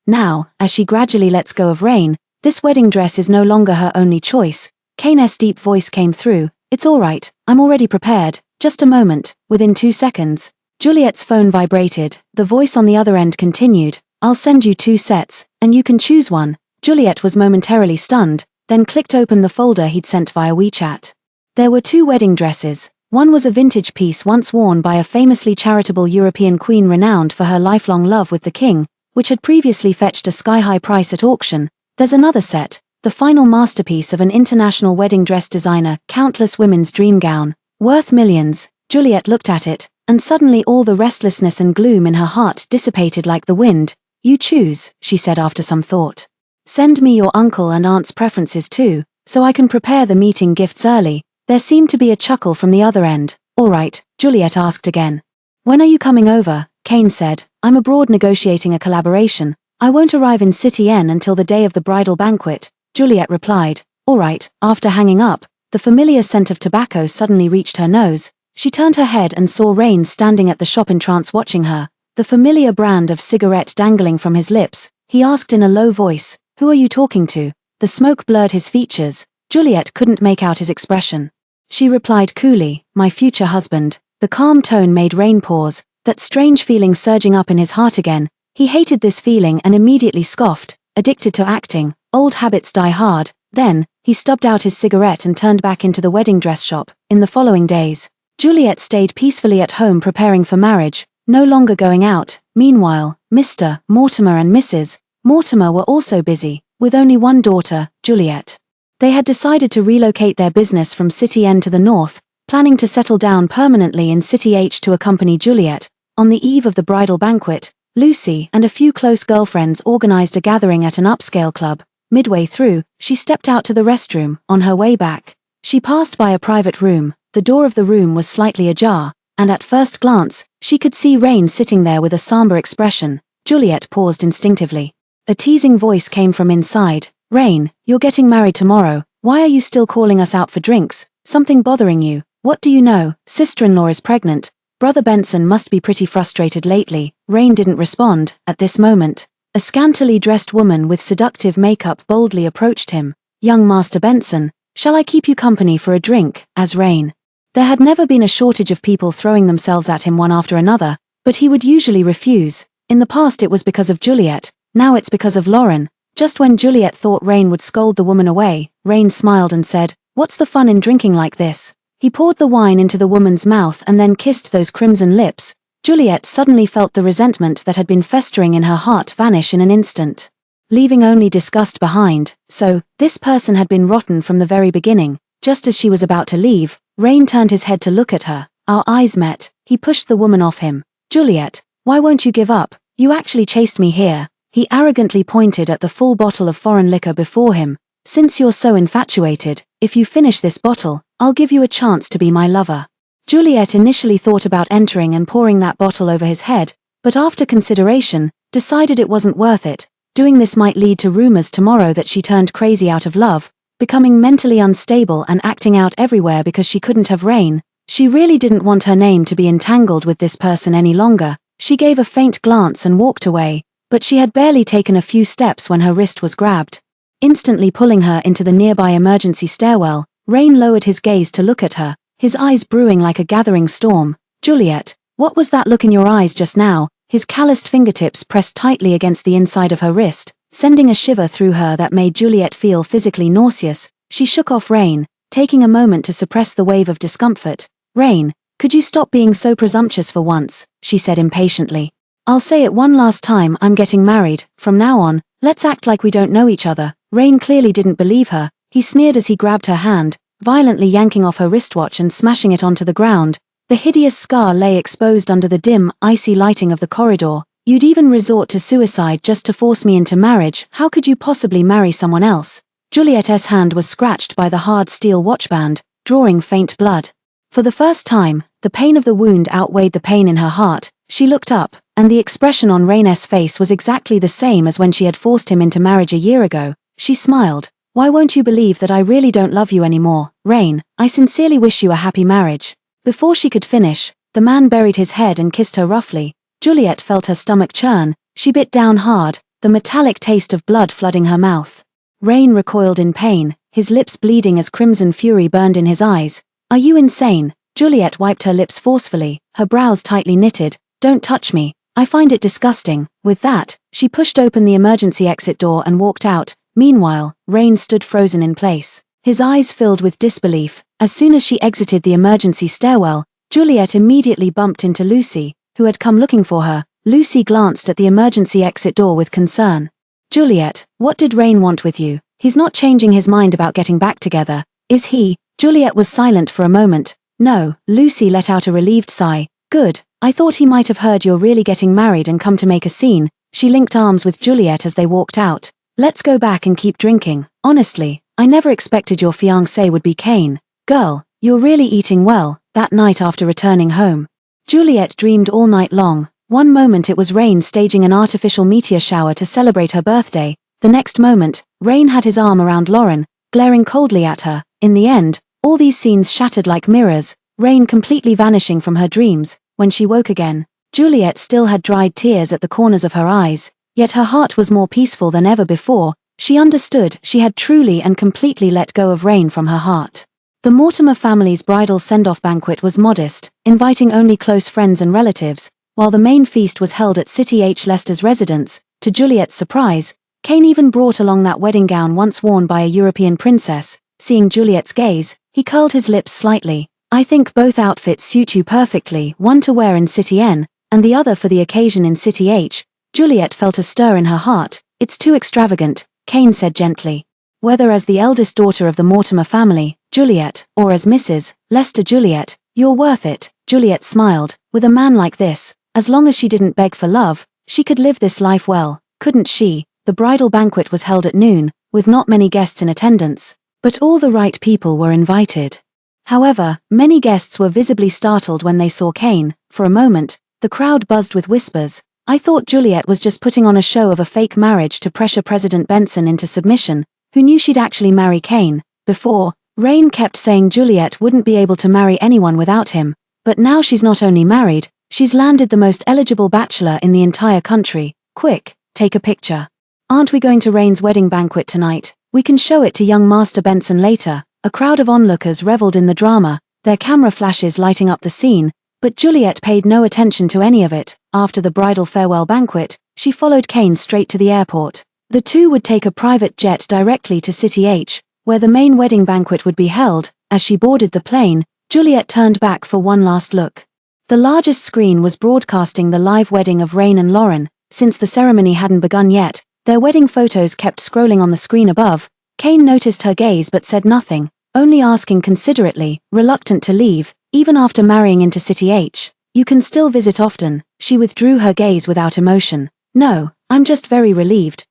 Now, as she gradually lets go of Rain, this wedding dress is no longer her only choice. Kane's deep voice came through. It's all right, I'm already prepared. Just a moment. Within 2 seconds, Juliet's phone vibrated. The voice on the other end continued. I'll send you 2 sets, and you can choose one. Juliet was momentarily stunned, then clicked open the folder he'd sent via WeChat. There were 2 wedding dresses. One was a vintage piece once worn by a famously charitable European queen renowned for her lifelong love with the king, which had previously fetched a sky-high price at auction. There's another set, the final masterpiece of an international wedding dress designer, countless women's dream gown, worth millions. Juliet looked at it, and suddenly all the restlessness and gloom in her heart dissipated like the wind. You choose, she said after some thought. Send me your uncle and aunt's preferences too, so I can prepare the meeting gifts early. There seemed to be a chuckle from the other end. All right, Juliet asked again. When are you coming over? Kane said. I'm abroad negotiating a collaboration. I won't arrive in City N until the day of the bridal banquet, Juliet replied. All right. After hanging up, the familiar scent of tobacco suddenly reached her nose. She turned her head and saw Rain standing at the shop in trance watching her, the familiar brand of cigarette dangling from his lips. He asked in a low voice, Who are you talking to? The smoke blurred his features. Juliet couldn't make out his expression. She replied coolly, My future husband. The calm tone made Rain pause, that strange feeling surging up in his heart again. He hated this feeling and immediately scoffed. Addicted to acting, old habits die hard. Then, he stubbed out his cigarette and turned back into the wedding dress shop. In the following days, Juliet stayed peacefully at home preparing for marriage, no longer going out. Meanwhile, Mr. Mortimer and Mrs. Mortimer were also busy, with only one daughter, Juliet. They had decided to relocate their business from City N to the north, planning to settle down permanently in City H to accompany Juliet. On the eve of the bridal banquet, Lucy and a few close girlfriends organized a gathering at an upscale club. Midway through, she stepped out to the restroom. On her way back, she passed by a private room. The door of the room was slightly ajar, and at first glance, she could see Rain sitting there with a somber expression. Juliet paused instinctively. A teasing voice came from inside. Rain, you're getting married tomorrow. Why are you still calling us out for drinks? Something bothering you? What do you know? Sister-in-law is pregnant. Brother Benson must be pretty frustrated lately. Rain didn't respond. At this moment, a scantily dressed woman with seductive makeup boldly approached him. Young Master Benson, shall I keep you company for a drink? As Rain. There had never been a shortage of people throwing themselves at him one after another, but he would usually refuse. In the past it was because of Juliet, now it's because of Lauren. Just when Juliet thought Rain would scold the woman away, Rain smiled and said, What's the fun in drinking like this? He poured the wine into the woman's mouth and then kissed those crimson lips. Juliet suddenly felt the resentment that had been festering in her heart vanish in an instant, leaving only disgust behind. So, this person had been rotten from the very beginning. Just as she was about to leave, Rain turned his head to look at her. Our eyes met. He pushed the woman off him. Juliet, why won't you give up? You actually chased me here. He arrogantly pointed at the full bottle of foreign liquor before him. Since you're so infatuated, if you finish this bottle, I'll give you a chance to be my lover. Juliet initially thought about entering and pouring that bottle over his head, but after consideration, decided it wasn't worth it. Doing this might lead to rumors tomorrow that she turned crazy out of love, becoming mentally unstable and acting out everywhere because she couldn't have Rain. She really didn't want her name to be entangled with this person any longer. She gave a faint glance and walked away, but she had barely taken a few steps when her wrist was grabbed, instantly pulling her into the nearby emergency stairwell. Rain lowered his gaze to look at her, his eyes brewing like a gathering storm. Juliet, what was that look in your eyes just now? His calloused fingertips pressed tightly against the inside of her wrist, sending a shiver through her that made Juliet feel physically nauseous. She shook off Rain, taking a moment to suppress the wave of discomfort. Rain, could you stop being so presumptuous for once? She said impatiently. I'll say it one last time, I'm getting married. From now on, let's act like we don't know each other. Rain clearly didn't believe her. He sneered as he grabbed her hand, violently yanking off her wristwatch and smashing it onto the ground. The hideous scar lay exposed under the dim, icy lighting of the corridor. You'd even resort to suicide just to force me into marriage. How could you possibly marry someone else? Juliet's hand was scratched by the hard steel watchband, drawing faint blood. For the first time, the pain of the wound outweighed the pain in her heart. She looked up, and the expression on Rain's face was exactly the same as when she had forced him into marriage a year ago. She smiled. Why won't you believe that I really don't love you anymore, Rain? I sincerely wish you a happy marriage. Before she could finish, The man buried his head and kissed her roughly. Juliet felt her stomach churn. She bit down hard, the metallic taste of blood flooding her mouth. Rain recoiled in pain, his lips bleeding as crimson fury burned in his eyes. "Are you insane?" Juliet wiped her lips forcefully, her brows tightly knitted. "Don't touch me. I find it disgusting." With that, she pushed open the emergency exit door and walked out. Meanwhile, Rain stood frozen in place. His eyes filled with disbelief. As soon as she exited the emergency stairwell, Juliet immediately bumped into Lucy, who had come looking for her. Lucy glanced at the emergency exit door with concern. "Juliet, what did Rain want with you? He's not changing his mind about getting back together, is he?" Juliet was silent for a moment. "No," Lucy let out a relieved sigh. "Good, I thought he might have heard you're really getting married and come to make a scene." She linked arms with Juliet as they walked out. "Let's go back and keep drinking. Honestly, I never expected your fiancé would be Kane. Girl, you're really eating well." That night after returning home, Juliet dreamed all night long. One moment it was Rain staging an artificial meteor shower to celebrate her birthday. The next moment, Rain had his arm around Lauren, glaring coldly at her. In the end, all these scenes shattered like mirrors, Rain completely vanishing from her dreams. When she woke again, Juliet still had dried tears at the corners of her eyes, yet her heart was more peaceful than ever before. She understood she had truly and completely let go of Rain from her heart. The Mortimer family's bridal send-off banquet was modest, inviting only close friends and relatives, while the main feast was held at City H. Lester's residence. To Juliet's surprise, Kane even brought along that wedding gown once worn by a European princess. Seeing Juliet's gaze, he curled his lips slightly. "I think both outfits suit you perfectly, one to wear in City N, and the other for the occasion in City H." Juliet felt a stir in her heart. "It's too extravagant," Kane said gently. "Whether as the eldest daughter of the Mortimer family, Juliet, or as Mrs. Lester Juliet, you're worth it." Juliet smiled. With a man like this, as long as she didn't beg for love, she could live this life well, couldn't she? The bridal banquet was held at noon, with not many guests in attendance, but all the right people were invited. However, many guests were visibly startled when they saw Kane. For a moment, the crowd buzzed with whispers. "I thought Juliet was just putting on a show of a fake marriage to pressure President Benson into submission. Who knew she'd actually marry Kane?" Before, Rain kept saying Juliet wouldn't be able to marry anyone without him, but now she's not only married, she's landed the most eligible bachelor in the entire country. "Quick, take a picture. Aren't we going to Rain's wedding banquet tonight? We can show it to young Master Benson later." A crowd of onlookers reveled in the drama, their camera flashes lighting up the scene, but Juliet paid no attention to any of it. After the bridal farewell banquet, she followed Kane straight to the airport. The two would take a private jet directly to City H, where the main wedding banquet would be held. As she boarded the plane, Juliet turned back for one last look. The largest screen was broadcasting the live wedding of Rain and Lauren. Since the ceremony hadn't begun yet, their wedding photos kept scrolling on the screen above. Kane noticed her gaze but said nothing, only asking considerately, reluctant to leave. "Even after marrying into City H, you can still visit often." She withdrew her gaze without emotion. "No, I'm just very relieved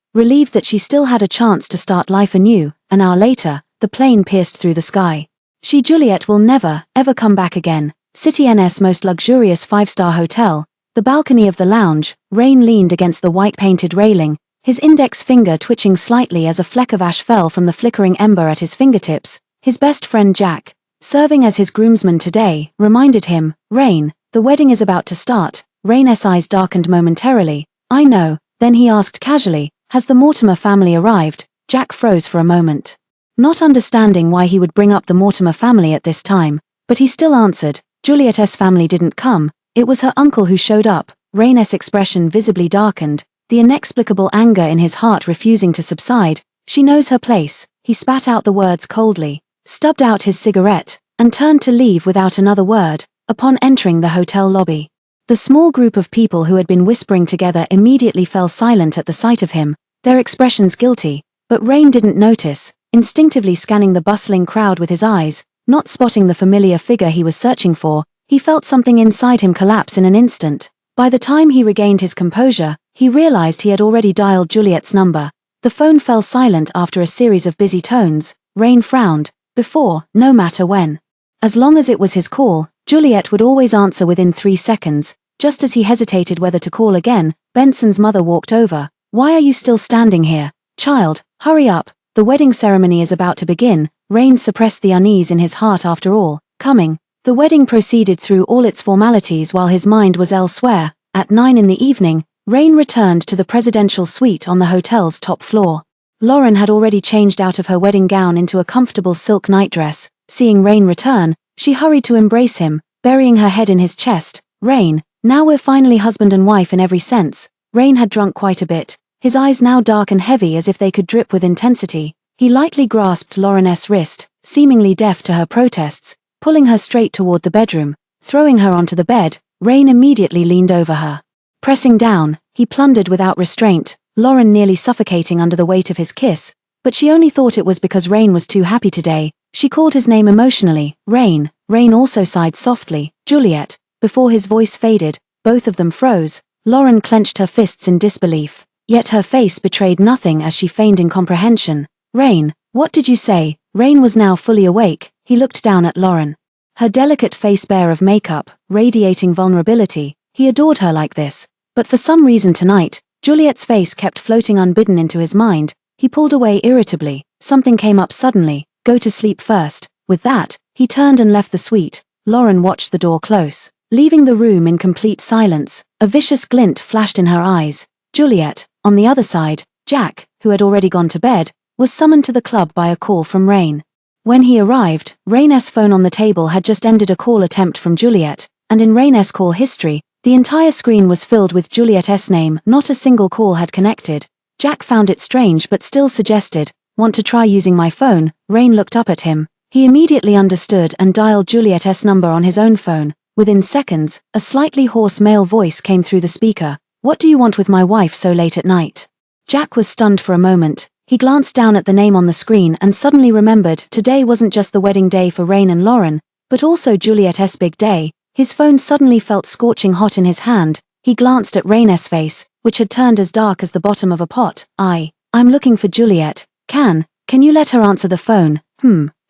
that she still had a chance to start life anew." An hour later, the plane pierced through the sky. Juliet will never, ever come back again. City N's most luxurious 5-star hotel, the balcony of the lounge. Rain leaned against the white-painted railing, his index finger twitching slightly as a fleck of ash fell from the flickering ember at his fingertips. His best friend Jack, serving as his groomsman today, reminded him, "Rain, the wedding is about to start." Rain's eyes darkened momentarily. "I know." Then he asked casually, "Has the Mortimer family arrived?" Jack froze for a moment, not understanding why he would bring up the Mortimer family at this time, but he still answered, "Juliet's family didn't come, it was her uncle who showed up." Rain's expression visibly darkened, the inexplicable anger in his heart refusing to subside. "She knows her place." He spat out the words coldly, stubbed out his cigarette, and turned to leave without another word. Upon entering the hotel lobby, the small group of people who had been whispering together immediately fell silent at the sight of him, their expressions guilty. But Rain didn't notice, instinctively scanning the bustling crowd with his eyes, not spotting the familiar figure he was searching for. He felt something inside him collapse in an instant. By the time he regained his composure, he realized he had already dialed Juliet's number. The phone fell silent after a series of busy tones. Rain frowned. Before, no matter when, as long as it was his call, Juliet would always answer within 3 seconds. Just as he hesitated whether to call again, Benson's mother walked over. "Why are you still standing here? Child, hurry up, the wedding ceremony is about to begin." Rain suppressed the unease in his heart. After all, coming, The wedding proceeded through all its formalities while his mind was elsewhere. At 9 in the evening, Rain returned to the presidential suite on the hotel's top floor. Lauren had already changed out of her wedding gown into a comfortable silk nightdress. Seeing Rain return, she hurried to embrace him, burying her head in his chest. "Rain, now we're finally husband and wife in every sense." Rain had drunk quite a bit, his eyes now dark and heavy as if they could drip with intensity. He lightly grasped Lauren's wrist, seemingly deaf to her protests, pulling her straight toward the bedroom. Throwing her onto the bed, Rain immediately leaned over her. Pressing down, he plundered without restraint, Lauren nearly suffocating under the weight of his kiss, but she only thought it was because Rain was too happy today. She called his name emotionally, Rain. Rain also sighed softly, "Juliet." Before his voice faded, both of them froze. Lauren clenched her fists in disbelief, yet her face betrayed nothing as she feigned incomprehension. "Rain, what did you say?" Rain was now fully awake. He looked down at Lauren. Her delicate face bare of makeup, radiating vulnerability. He adored her like this. But for some reason tonight, Juliet's face kept floating unbidden into his mind. He pulled away irritably. Something came up suddenly. "Go to sleep first." With that, he turned and left the suite. Lauren watched the door close. Leaving the room in complete silence, a vicious glint flashed in her eyes. Juliet, on the other side, Jack, who had already gone to bed, was summoned to the club by a call from Rain. When he arrived, Rain's phone on the table had just ended a call attempt from Juliet, and in Rain's call history, the entire screen was filled with Juliet's name. Not a single call had connected. Jack found it strange but still suggested, "Want to try using my phone?" Rain looked up at him. He immediately understood and dialed Juliet's number on his own phone. Within seconds, a slightly hoarse male voice came through the speaker. "What do you want with my wife so late at night?" Jack was stunned for a moment. He glanced down at the name on the screen and suddenly remembered today wasn't just the wedding day for Rain and Lauren, but also Juliet's big day. His phone suddenly felt scorching hot in his hand. He glanced at Rain's face, which had turned as dark as the bottom of a pot. I'm looking for Juliet. Can you let her answer the phone?"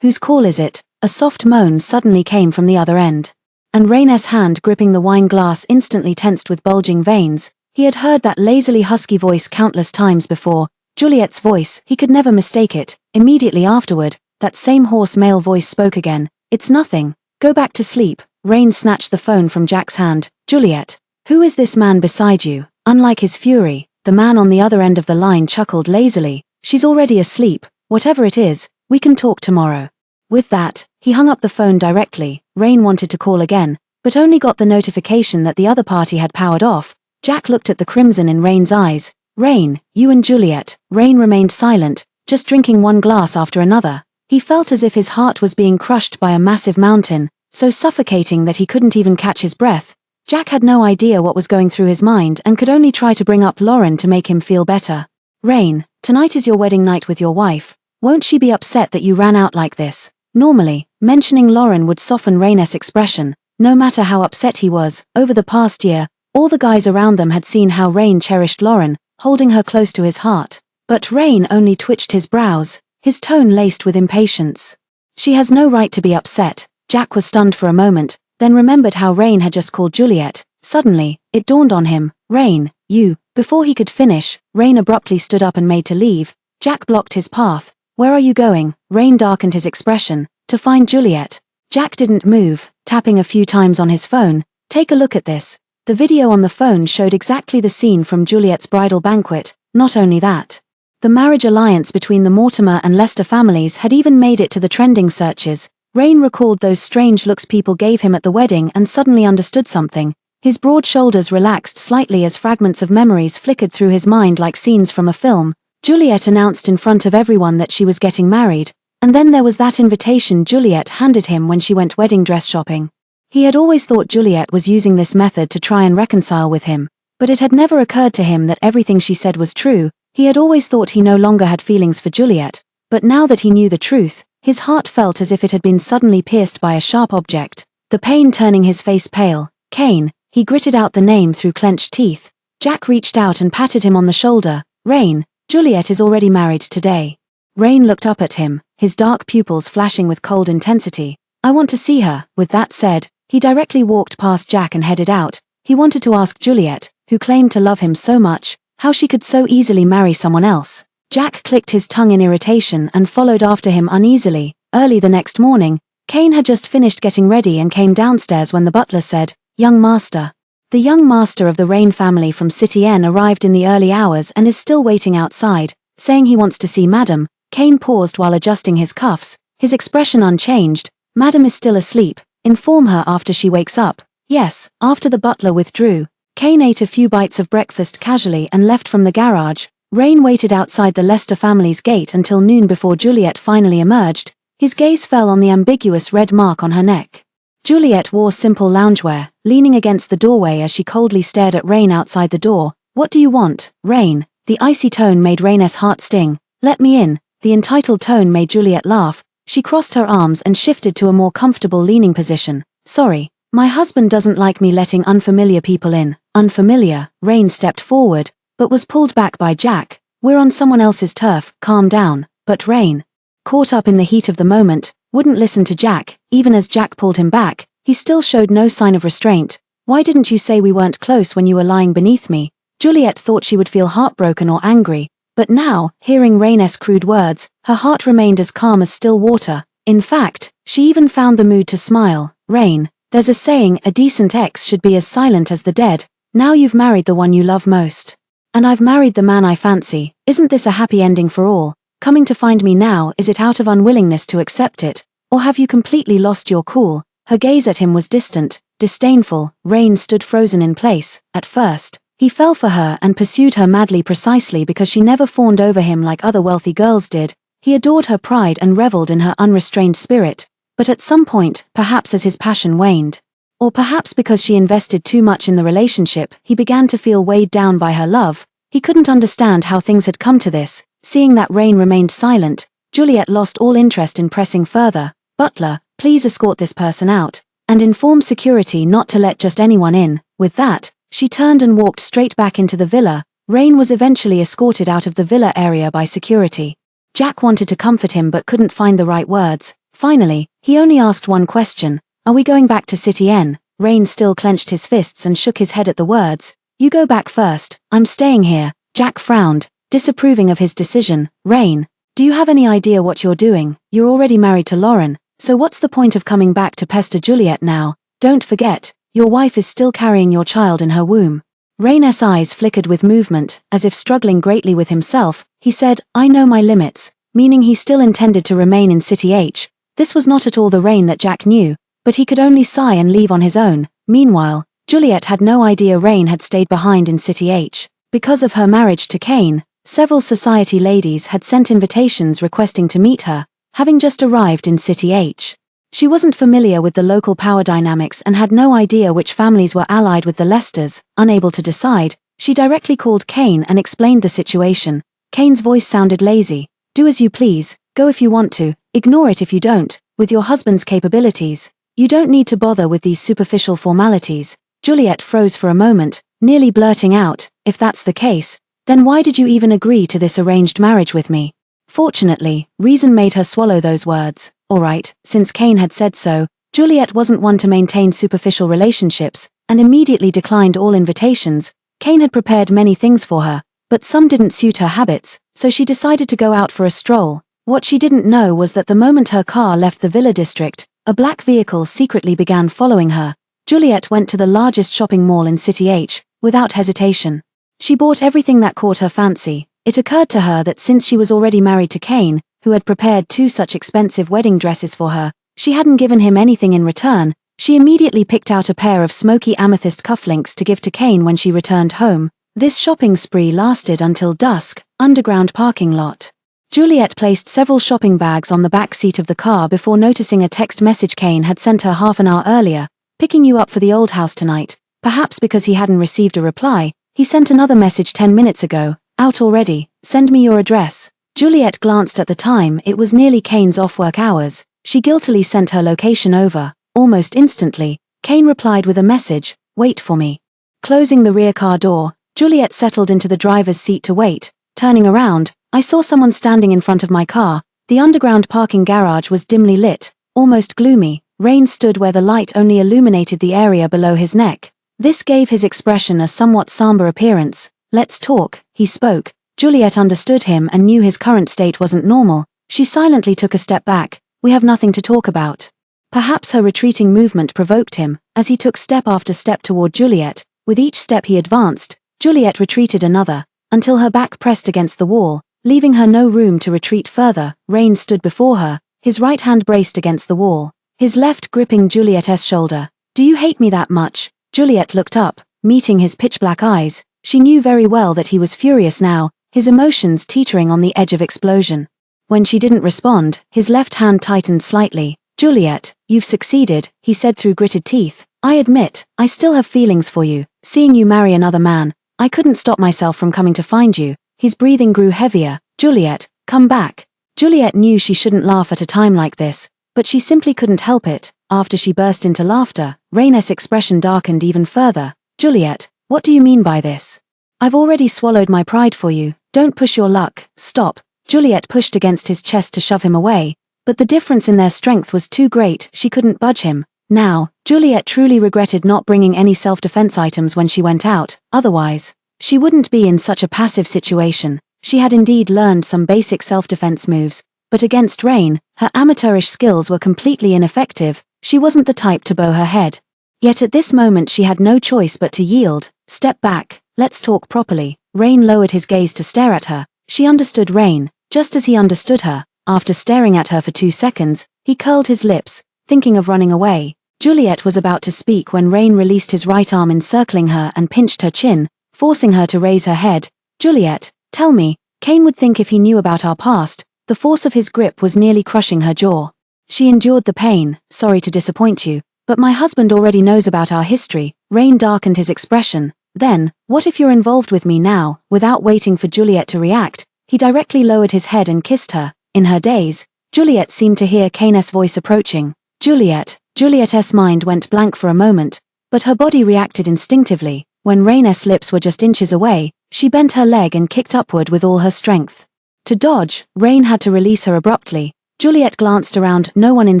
Whose call is it?" A soft moan suddenly came from the other end. And Rain's hand gripping the wine glass instantly tensed with bulging veins. He had heard that lazily husky voice countless times before. Juliet's voice, he could never mistake it. Immediately afterward, that same hoarse male voice spoke again. "It's nothing. Go back to sleep." Rain snatched the phone from Jack's hand. "Juliet, who is this man beside you?" Unlike his fury, the man on the other end of the line chuckled lazily. "She's already asleep. Whatever it is, we can talk tomorrow." With that, he hung up the phone directly. Rain wanted to call again, but only got the notification that the other party had powered off. Jack looked at the crimson in Rain's eyes. "Rain, you and Juliet." Rain remained silent, just drinking one glass after another. He felt as if his heart was being crushed by a massive mountain, so suffocating that he couldn't even catch his breath. Jack had no idea what was going through his mind and could only try to bring up Lauren to make him feel better. "Rain, tonight is your wedding night with your wife. Won't she be upset that you ran out like this?" Normally, mentioning Lauren would soften Rain's expression, no matter how upset he was. Over the past year, all the guys around them had seen how Rain cherished Lauren, holding her close to his heart. But Rain only twitched his brows, his tone laced with impatience. "She has no right to be upset." Jack was stunned for a moment, then remembered how Rain had just called Juliet. Suddenly, it dawned on him. "Rain, you." Before he could finish, Rain abruptly stood up and made to leave. Jack blocked his path. "Where are you going?" Rain darkened his expression. "To find Juliet." Jack didn't move, tapping a few times on his phone. "Take a look at this." The video on the phone showed exactly the scene from Juliet's bridal banquet. Not only that, the marriage alliance between the Mortimer and Lester families had even made it to the trending searches. Rain recalled those strange looks people gave him at the wedding and suddenly understood something. His broad shoulders relaxed slightly as fragments of memories flickered through his mind like scenes from a film. Juliet announced in front of everyone that she was getting married, and then there was that invitation Juliet handed him when she went wedding dress shopping. He had always thought Juliet was using this method to try and reconcile with him, but it had never occurred to him that everything she said was true. He had always thought he no longer had feelings for Juliet, but now that he knew the truth, his heart felt as if it had been suddenly pierced by a sharp object, the pain turning his face pale. "Kane," he gritted out the name through clenched teeth. Jack reached out and patted him on the shoulder. "Rain, Juliet is already married today." Rain looked up at him, his dark pupils flashing with cold intensity. "I want to see her." With that said, he directly walked past Jack and headed out. He wanted to ask Juliet, who claimed to love him so much, how she could so easily marry someone else. Jack clicked his tongue in irritation and followed after him uneasily. Early the next morning, Kane had just finished getting ready and came downstairs when the butler said, "Young master." The young master of the Rain family from City N arrived in the early hours and is still waiting outside, saying he wants to see Madam. Kane paused while adjusting his cuffs, his expression unchanged. "Madam is still asleep. Inform her after she wakes up." "Yes." After the butler withdrew, Kane ate a few bites of breakfast casually and left from the garage. Rain waited outside the Lester family's gate until noon before Juliet finally emerged. His gaze fell on the ambiguous red mark on her neck. Juliet wore simple loungewear, leaning against the doorway as she coldly stared at Rain outside the door. "What do you want, Rain?" The icy tone made Rain's heart sting. "Let me in." The entitled tone made Juliet laugh. She crossed her arms and shifted to a more comfortable leaning position. "Sorry. My husband doesn't like me letting unfamiliar people in." "Unfamiliar?" Rain stepped forward, but was pulled back by Jack. "We're on someone else's turf, calm down." But Rain, caught up in the heat of the moment, wouldn't listen to Jack. Even as Jack pulled him back, he still showed no sign of restraint. "Why didn't you say we weren't close when you were lying beneath me?" Juliet thought she would feel heartbroken or angry, but now, hearing Rain's crude words, her heart remained as calm as still water. In fact, she even found the mood to smile. "Rain, there's a saying, a decent ex should be as silent as the dead. Now you've married the one you love most. And I've married the man I fancy. Isn't this a happy ending for all? Coming to find me now, is it out of unwillingness to accept it? Or have you completely lost your cool?" Her gaze at him was distant, disdainful. Rain stood frozen in place. At first, he fell for her and pursued her madly precisely because she never fawned over him like other wealthy girls did. He adored her pride and reveled in her unrestrained spirit. But at some point, perhaps as his passion waned, or perhaps because she invested too much in the relationship, he began to feel weighed down by her love. He couldn't understand how things had come to this. Seeing that Rain remained silent, Juliet lost all interest in pressing further. "Butler, please escort this person out, and inform security not to let just anyone in." With that, she turned and walked straight back into the villa. Rain was eventually escorted out of the villa area by security. Jack wanted to comfort him but couldn't find the right words. Finally, he only asked one question: "Are we going back to City N?" Rain still clenched his fists and shook his head at the words. "You go back first. I'm staying here." Jack frowned, disapproving of his decision. "Rain, do you have any idea what you're doing? You're already married to Lauren, so what's the point of coming back to pester Juliet now? Don't forget, your wife is still carrying your child in her womb." Rain's eyes flickered with movement, as if struggling greatly with himself. He said, "I know my limits," meaning he still intended to remain in City H. This was not at all the Rain that Jack knew, but he could only sigh and leave on his own. Meanwhile, Juliet had no idea Rain had stayed behind in City H. Because of her marriage to Kane, several society ladies had sent invitations requesting to meet her, having just arrived in City H. She wasn't familiar with the local power dynamics and had no idea which families were allied with the Lesters. Unable to decide, she directly called Kane and explained the situation. Kane's voice sounded lazy. "Do as you please, go if you want to, ignore it if you don't. With your husband's capabilities, you don't need to bother with these superficial formalities." Juliet froze for a moment, nearly blurting out, "If that's the case, then why did you even agree to this arranged marriage with me?" Fortunately, reason made her swallow those words. All right, since Kane had said so, Juliet wasn't one to maintain superficial relationships, and immediately declined all invitations. Kane had prepared many things for her, but some didn't suit her habits, so she decided to go out for a stroll. What she didn't know was that the moment her car left the Villa district, a black vehicle secretly began following her. Juliet went to the largest shopping mall in City H, without hesitation. She bought everything that caught her fancy. It occurred to her that since she was already married to Kane, who had prepared 2 such expensive wedding dresses for her, she hadn't given him anything in return. She immediately picked out a pair of smoky amethyst cufflinks to give to Kane when she returned home. This shopping spree lasted until dusk. Underground parking lot. Juliet placed several shopping bags on the back seat of the car before noticing a text message Kane had sent her half an hour earlier. "Picking you up for the old house tonight." Perhaps because he hadn't received a reply, he sent another message 10 minutes ago. "Out already, send me your address." Juliet glanced at the time. It was nearly Kane's off-work hours. She guiltily sent her location over. Almost instantly, Kane replied with a message, "Wait for me." Closing the rear car door, Juliet settled into the driver's seat to wait. Turning around, "I saw someone standing in front of my car." The underground parking garage was dimly lit, almost gloomy. Rain stood where the light only illuminated the area below his neck. This gave his expression a somewhat somber appearance. "Let's talk," he spoke. Juliet understood him and knew his current state wasn't normal. She silently took a step back. "We have nothing to talk about." Perhaps her retreating movement provoked him, as he took step after step toward Juliet. With each step he advanced, Juliet retreated another, until her back pressed against the wall, leaving her no room to retreat further. Rain stood before her, his right hand braced against the wall, his left gripping Juliet's shoulder. "Do you hate me that much?" Juliet looked up, meeting his pitch-black eyes. She knew very well that he was furious now, his emotions teetering on the edge of explosion. When she didn't respond, his left hand tightened slightly. "Juliet, you've succeeded," he said through gritted teeth. "I admit, I still have feelings for you. Seeing you marry another man, I couldn't stop myself from coming to find you." His breathing grew heavier. "Juliet, come back." Juliet knew she shouldn't laugh at a time like this, but she simply couldn't help it. After she burst into laughter, Ruinous' expression darkened even further. "Juliet, what do you mean by this? I've already swallowed my pride for you. Don't push your luck. Stop." Juliet pushed against his chest to shove him away, but the difference in their strength was too great. She couldn't budge him. Now, Juliet truly regretted not bringing any self-defense items when she went out. Otherwise, she wouldn't be in such a passive situation. She had indeed learned some basic self-defense moves, but against Rain, her amateurish skills were completely ineffective. She wasn't the type to bow her head. Yet at this moment she had no choice but to yield. "Step back, let's talk properly." Rain lowered his gaze to stare at her. She understood Rain, just as he understood her. After staring at her for 2 seconds, he curled his lips, thinking of running away. Juliet was about to speak when Rain released his right arm encircling her and pinched her chin, forcing her to raise her head. "Juliet, tell me." Kane would think if he knew about our past. The force of his grip was nearly crushing her jaw. "She endured the pain. Sorry to disappoint you, but my husband already knows about our history." Rain darkened his expression. "Then, what if you're involved with me now?" Without waiting for Juliet to react, he directly lowered his head and kissed her. In her daze, Juliet seemed to hear Kane's voice approaching. Juliet's mind went blank for a moment, but her body reacted instinctively. When Rain's lips were just inches away, she bent her leg and kicked upward with all her strength. To dodge, Rain had to release her abruptly. Juliet glanced around, no one in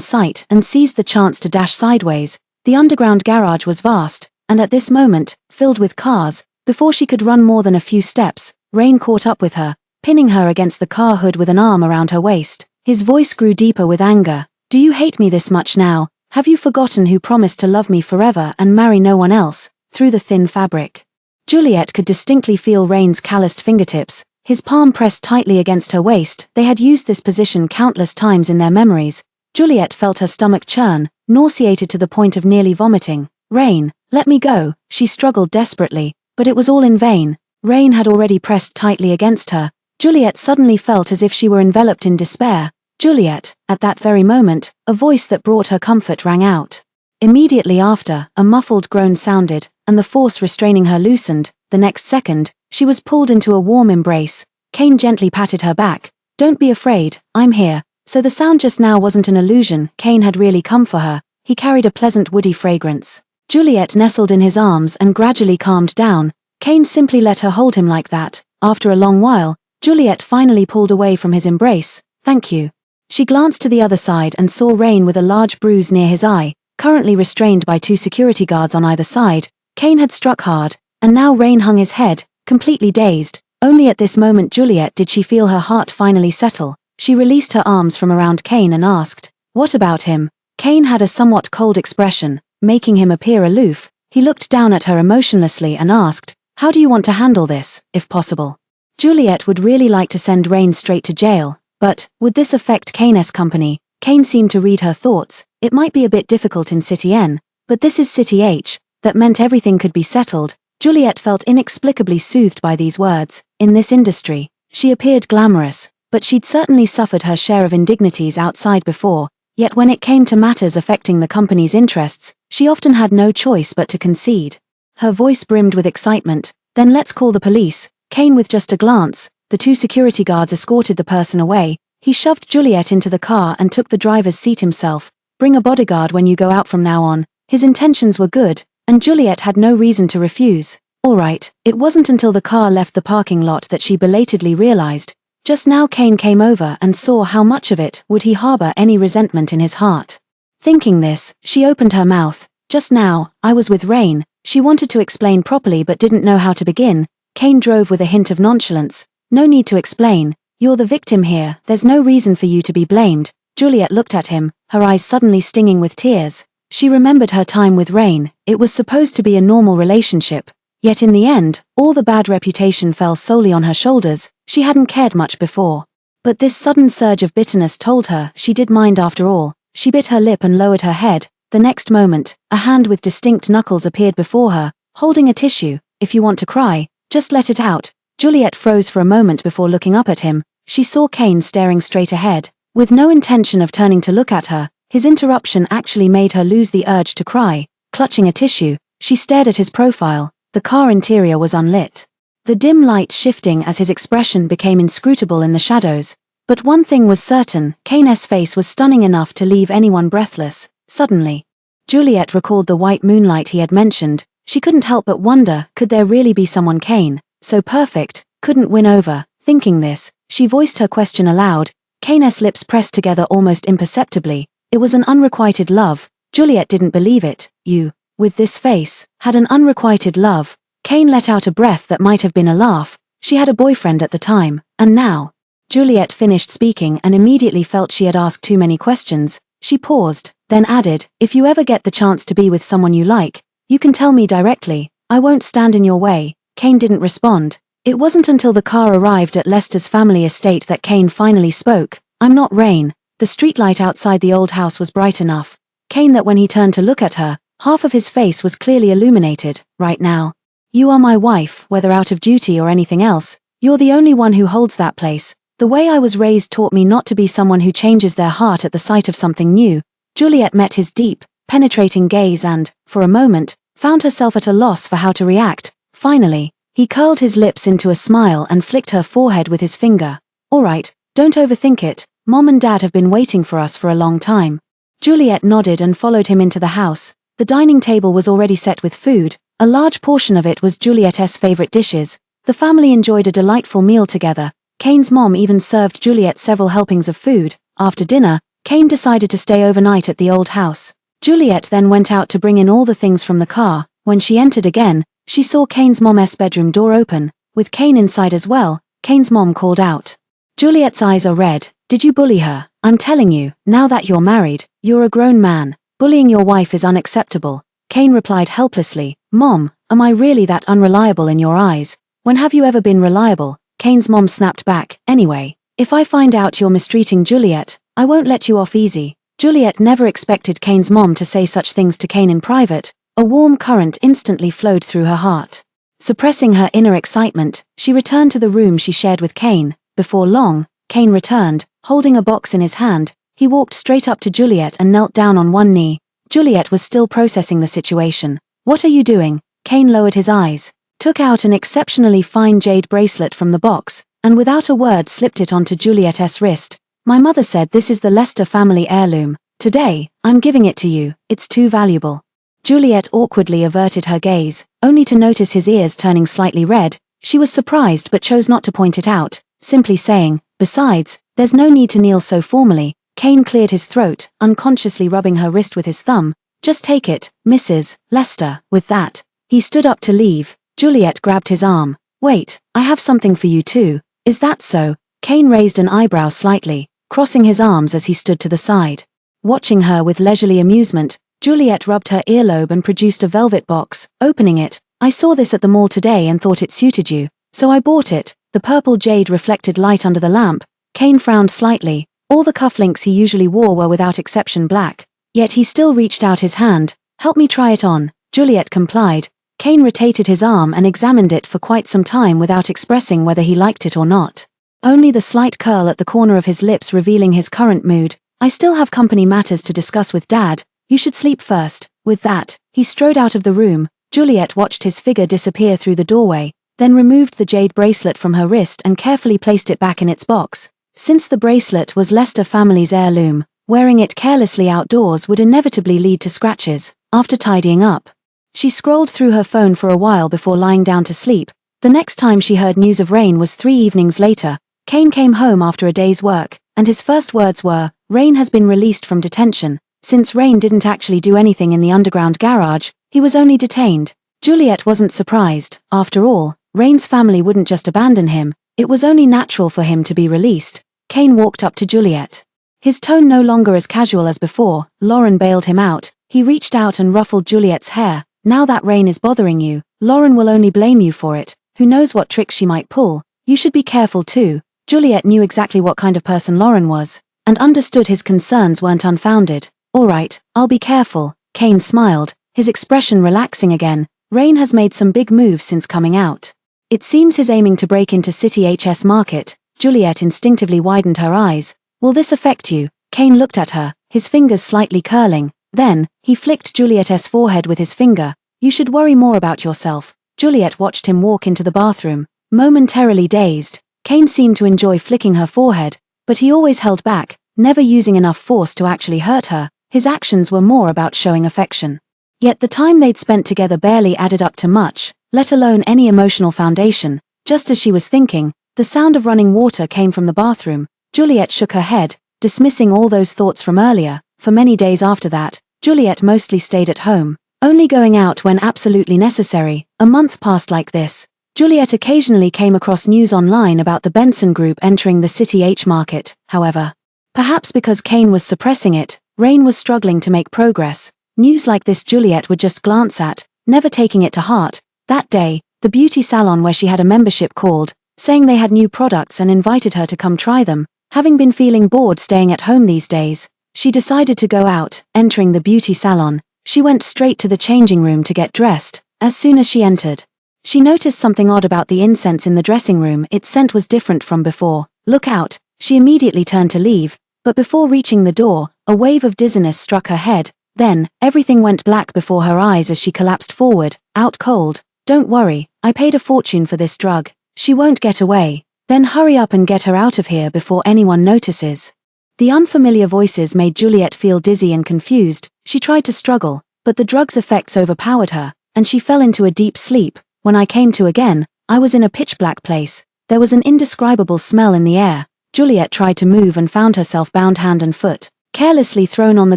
sight, and seized the chance to dash sideways. The underground garage was vast, and at this moment, filled with cars. Before she could run more than a few steps, Rain caught up with her, pinning her against the car hood with an arm around her waist. His voice grew deeper with anger. "Do you hate me this much now? Have you forgotten who promised to love me forever and marry no one else?" Through the thin fabric, Juliet could distinctly feel Rain's calloused fingertips, his palm pressed tightly against her waist. They had used this position countless times in their memories. Juliet felt her stomach churn, nauseated to the point of nearly vomiting. "Rain, let me go." She struggled desperately, but it was all in vain. Rain had already pressed tightly against her. Juliet suddenly felt as if she were enveloped in despair. "Juliet." At that very moment, a voice that brought her comfort rang out. Immediately after, a muffled groan sounded, and the force restraining her loosened. The next second, she was pulled into a warm embrace. Kane gently patted her back. "Don't be afraid, I'm here." So the sound just now wasn't an illusion. Kane had really come for her. He carried a pleasant woody fragrance. Juliet nestled in his arms and gradually calmed down. Kane simply let her hold him like that. After a long while, Juliet finally pulled away from his embrace. "Thank you." She glanced to the other side and saw Rain with a large bruise near his eye, currently restrained by 2 security guards on either side. Kane had struck hard, and now Rain hung his head, completely dazed. Only at this moment Juliet did she feel her heart finally settle. She released her arms from around Kane and asked, "What about him?" Kane had a somewhat cold expression, making him appear aloof. He looked down at her emotionlessly and asked, "How do you want to handle this, if possible?" Juliet would really like to send Rain straight to jail, but would this affect Kane's company? Kane seemed to read her thoughts. It might be a bit difficult in City N, but this is City H. That meant everything could be settled. Juliet felt inexplicably soothed by these words. In this industry, she appeared glamorous, but she'd certainly suffered her share of indignities outside before. Yet when it came to matters affecting the company's interests, she often had no choice but to concede. Her voice brimmed with excitement. "Then let's call the police." Kane with just a glance. The 2 security guards escorted the person away. He shoved Juliet into the car and took the driver's seat himself. "Bring a bodyguard when you go out from now on." His intentions were good, and Juliet had no reason to refuse. All right. It wasn't until the car left the parking lot that she belatedly realized. Just now Kane came over and saw how much of it would he harbor any resentment in his heart. Thinking this, she opened her mouth. "Just now, I was with Rain." She wanted to explain properly but didn't know how to begin. Kane drove with a hint of nonchalance. "No need to explain. You're the victim here. There's no reason for you to be blamed." Juliet looked at him, her eyes suddenly stinging with tears. She remembered her time with Rain. It was supposed to be a normal relationship. Yet in the end, all the bad reputation fell solely on her shoulders. She hadn't cared much before. But this sudden surge of bitterness told her she did mind after all. She bit her lip and lowered her head. The next moment, a hand with distinct knuckles appeared before her, holding a tissue. "If you want to cry, just let it out." Juliet froze for a moment before looking up at him. She saw Kane staring straight ahead. With no intention of turning to look at her, his interruption actually made her lose the urge to cry. Clutching a tissue, she stared at his profile. The car interior was unlit, the dim light shifting as his expression became inscrutable in the shadows. But one thing was certain, Kane's face was stunning enough to leave anyone breathless. Suddenly, Juliet recalled the white moonlight he had mentioned. She couldn't help but wonder, could there really be someone Kane, so perfect, couldn't win over? Thinking this, she voiced her question aloud. Kane's lips pressed together almost imperceptibly. It was an unrequited love. Juliet didn't believe it. "You, with this face, had an unrequited love?" Kane let out a breath that might have been a laugh. She had a boyfriend at the time, and now. Juliet finished speaking and immediately felt she had asked too many questions. She paused, then added, "If you ever get the chance to be with someone you like, you can tell me directly. I won't stand in your way." Kane didn't respond. It wasn't until the car arrived at Lester's family estate that Kane finally spoke. "I'm not Rain." The streetlight outside the old house was bright enough. Kane that when he turned to look at her, half of his face was clearly illuminated. "Right now. You are my wife, whether out of duty or anything else. You're the only one who holds that place. The way I was raised taught me not to be someone who changes their heart at the sight of something new." Juliet met his deep, penetrating gaze and, for a moment, found herself at a loss for how to react. Finally, he curled his lips into a smile and flicked her forehead with his finger. "All right, don't overthink it. Mom and Dad have been waiting for us for a long time." Juliet nodded and followed him into the house. The dining table was already set with food. A large portion of it was Juliet's favorite dishes. The family enjoyed a delightful meal together. Kane's mom even served Juliet several helpings of food. After dinner, Kane decided to stay overnight at the old house. Juliet then went out to bring in all the things from the car. When she entered again, she saw Kane's mom's bedroom door open. With Kane inside as well, Kane's mom called out. Juliet's eyes are red. "Did you bully her? I'm telling you, now that you're married, you're a grown man. Bullying your wife is unacceptable." Kane replied helplessly, "Mom, am I really that unreliable in your eyes? When have you ever been reliable?" Kane's mom snapped back, "Anyway, if I find out you're mistreating Juliet, I won't let you off easy." Juliet never expected Kane's mom to say such things to Kane in private. A warm current instantly flowed through her heart. Suppressing her inner excitement, she returned to the room she shared with Kane. Before long, Kane returned, holding a box in his hand. He walked straight up to Juliet and knelt down on one knee. Juliet was still processing the situation. "What are you doing?" Kane lowered his eyes, took out an exceptionally fine jade bracelet from the box, and without a word slipped it onto Juliet's wrist. "My mother said this is the Lester family heirloom. Today, I'm giving it to you. It's too valuable." Juliet awkwardly averted her gaze, only to notice his ears turning slightly red. She was surprised but chose not to point it out, simply saying, "Besides, there's no need to kneel so formally." Kane cleared his throat, unconsciously rubbing her wrist with his thumb. "Just take it, Mrs. Lester." With that, he stood up to leave. Juliet grabbed his arm. "Wait, I have something for you too." "Is that so?" Kane raised an eyebrow slightly, crossing his arms as he stood to the side. Watching her with leisurely amusement, Juliet rubbed her earlobe and produced a velvet box. Opening it, "I saw this at the mall today and thought it suited you, so I bought it." The purple jade reflected light under the lamp. Kane frowned slightly. All the cufflinks he usually wore were without exception black. Yet he still reached out his hand. "Help me try it on." Juliet complied. Kane rotated his arm and examined it for quite some time without expressing whether he liked it or not. Only the slight curl at the corner of his lips revealing his current mood. "I still have company matters to discuss with Dad. You should sleep first." With that, he strode out of the room. Juliet watched his figure disappear through the doorway, then removed the jade bracelet from her wrist and carefully placed it back in its box. Since the bracelet was Lester family's heirloom, wearing it carelessly outdoors would inevitably lead to scratches. After tidying up, she scrolled through her phone for a while before lying down to sleep. The next time she heard news of Rain was 3 evenings later. Kane came home after a day's work, and his first words were, "Rain has been released from detention." Since Rain didn't actually do anything in the underground garage, he was only detained. Juliet wasn't surprised. After all, Rain's family wouldn't just abandon him. It was only natural for him to be released. Kane walked up to Juliet. His tone no longer as casual as before. Lauren bailed him out. He reached out and ruffled Juliet's hair. Now that Rain is bothering you, Lauren will only blame you for it. Who knows what tricks she might pull. You should be careful too. Juliet knew exactly what kind of person Lauren was, and understood his concerns weren't unfounded. Alright, I'll be careful. Kane smiled, his expression relaxing again. Rain has made some big moves since coming out. It seems he's aiming to break into City HS Market. Juliet instinctively widened her eyes. Will this affect you? Kane looked at her, his fingers slightly curling. Then, he flicked Juliet's forehead with his finger. You should worry more about yourself. Juliet watched him walk into the bathroom, momentarily dazed. Kane seemed to enjoy flicking her forehead, but he always held back, never using enough force to actually hurt her. His actions were more about showing affection. Yet the time they'd spent together barely added up to much, let alone any emotional foundation. Just as she was thinking, the sound of running water came from the bathroom. Juliet shook her head, dismissing all those thoughts from earlier. For many days after that, Juliet mostly stayed at home, only going out when absolutely necessary. A month passed like this. Juliet occasionally came across news online about the Benson Group entering the City H market. However, perhaps because Kane was suppressing it, Rain was struggling to make progress. News like this Juliet would just glance at, never taking it to heart. That day, the beauty salon where she had a membership called, saying they had new products and invited her to come try them. Having been feeling bored staying at home these days, she decided to go out. Entering the beauty salon, she went straight to the changing room to get dressed. As soon as she entered, she noticed something odd about the incense in the dressing room. Its scent was different from before. Look out! She immediately turned to leave, but before reaching the door, a wave of dizziness struck her head. Then, everything went black before her eyes as she collapsed forward, out cold. Don't worry, I paid a fortune for this drug. She won't get away. Then hurry up and get her out of here before anyone notices. The unfamiliar voices made Juliet feel dizzy and confused. She tried to struggle, but the drug's effects overpowered her, and she fell into a deep sleep. When I came to again, I was in a pitch-black place. There was an indescribable smell in the air. Juliet tried to move and found herself bound hand and foot, carelessly thrown on the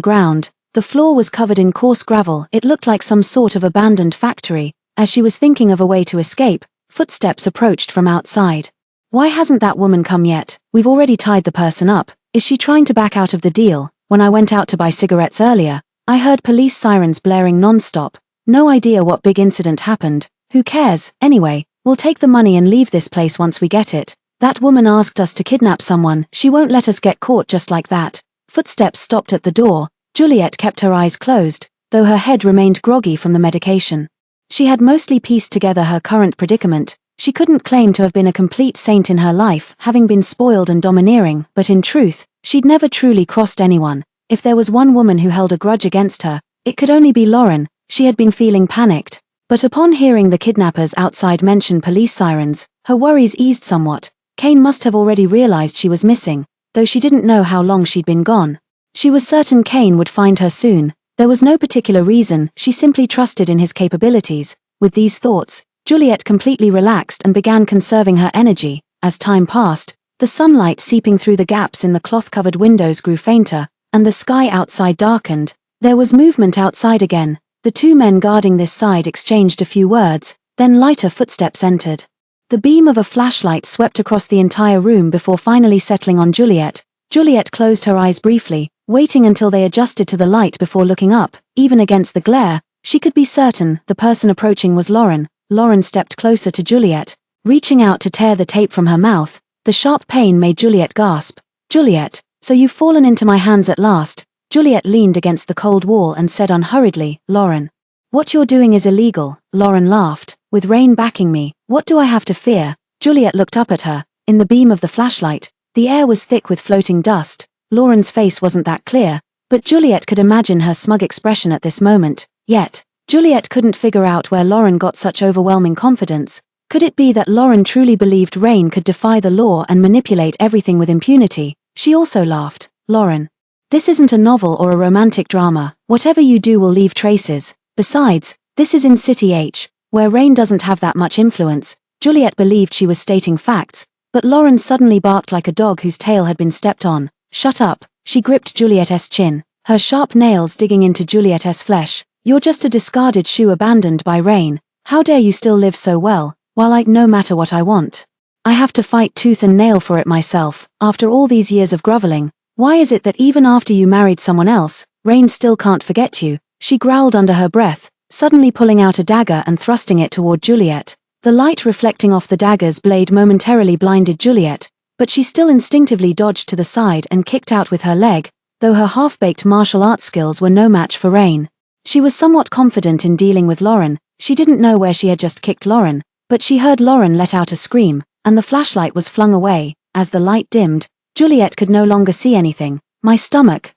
ground. The floor was covered in coarse gravel. It looked like some sort of abandoned factory. As she was thinking of a way to escape, footsteps approached from outside. Why hasn't that woman come yet? We've already tied the person up. Is she trying to back out of the deal? When I went out to buy cigarettes earlier, I heard police sirens blaring non-stop. No idea what big incident happened. Who cares? Anyway, we'll take the money and leave this place once we get it. That woman asked us to kidnap someone. She won't let us get caught just like that. Footsteps stopped at the door. Juliet kept her eyes closed, though her head remained groggy from the medication. She had mostly pieced together her current predicament. She couldn't claim to have been a complete saint in her life, having been spoiled and domineering, but in truth, she'd never truly crossed anyone. If there was one woman who held a grudge against her, it could only be Lauren. She had been feeling panicked. But upon hearing the kidnappers outside mention police sirens, her worries eased somewhat. Kane must have already realized she was missing, though she didn't know how long she'd been gone. She was certain Kane would find her soon. There was no particular reason, she simply trusted in his capabilities. With these thoughts, Juliet completely relaxed and began conserving her energy. As time passed, the sunlight seeping through the gaps in the cloth-covered windows grew fainter, and the sky outside darkened. There was movement outside again. The two men guarding this side exchanged a few words, then lighter footsteps entered. The beam of a flashlight swept across the entire room before finally settling on Juliet. Juliet closed her eyes briefly, waiting until they adjusted to the light before looking up. Even against the glare, she could be certain the person approaching was Lauren. Lauren stepped closer to Juliet, reaching out to tear the tape from her mouth. The sharp pain made Juliet gasp. Juliet, so you've fallen into my hands at last. Juliet leaned against the cold wall and said unhurriedly, Lauren. What you're doing is illegal. Lauren laughed. With Rain backing me, what do I have to fear? Juliet looked up at her. In the beam of the flashlight, the air was thick with floating dust. Lauren's face wasn't that clear, but Juliet could imagine her smug expression at this moment. Yet, Juliet couldn't figure out where Lauren got such overwhelming confidence. Could it be that Lauren truly believed Rain could defy the law and manipulate everything with impunity? She also laughed. Lauren, this isn't a novel or a romantic drama. Whatever you do will leave traces. Besides, this is in City H, where Rain doesn't have that much influence. Juliet believed she was stating facts, but Lauren suddenly barked like a dog whose tail had been stepped on. Shut up. She gripped Juliet's chin, her sharp nails digging into Juliet's flesh. You're just a discarded shoe abandoned by Rain. How dare you still live so well, while I'd no matter what I want. I have to fight tooth and nail for it myself. After all these years of groveling, Why is it that even after you married someone else, Rain still can't forget you? She growled under her breath, suddenly pulling out a dagger and thrusting it toward Juliet. The light reflecting off the dagger's blade momentarily blinded Juliet, but she still instinctively dodged to the side and kicked out with her leg, though her half-baked martial arts skills were no match for Rain. She was somewhat confident in dealing with Lauren. She didn't know where she had just kicked Lauren, but she heard Lauren let out a scream, and the flashlight was flung away. As the light dimmed, Juliet could no longer see anything. My stomach,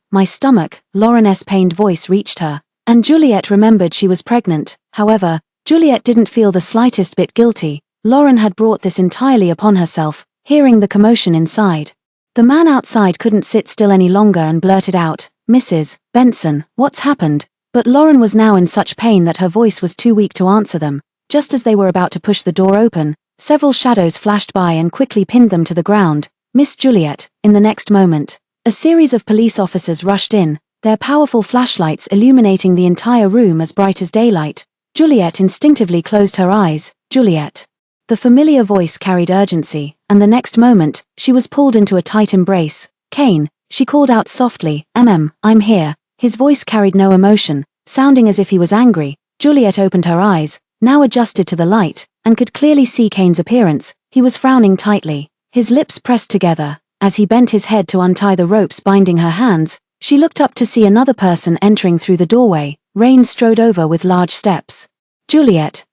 Lauren's pained voice reached her, and Juliet remembered she was pregnant. However, Juliet didn't feel the slightest bit guilty. Lauren had brought this entirely upon herself, hearing the commotion inside. The man outside couldn't sit still any longer and blurted out, "Mrs. Benson, what's happened?" But Lauren was now in such pain that her voice was too weak to answer them. Just as they were about to push the door open, several shadows flashed by and quickly pinned them to the ground. Miss Juliet. In the next moment, a series of police officers rushed in, their powerful flashlights illuminating the entire room as bright as daylight. Juliet instinctively closed her eyes. Juliet. The familiar voice carried urgency, and the next moment, she was pulled into a tight embrace. "Kane," she called out softly, I'm here." His voice carried no emotion, sounding as if he was angry. Juliet opened her eyes, now adjusted to the light, and could clearly see Kane's appearance. He was frowning tightly, his lips pressed together. As he bent his head to untie the ropes binding her hands, she looked up to see another person entering through the doorway. Rain strode over with large steps. Juliet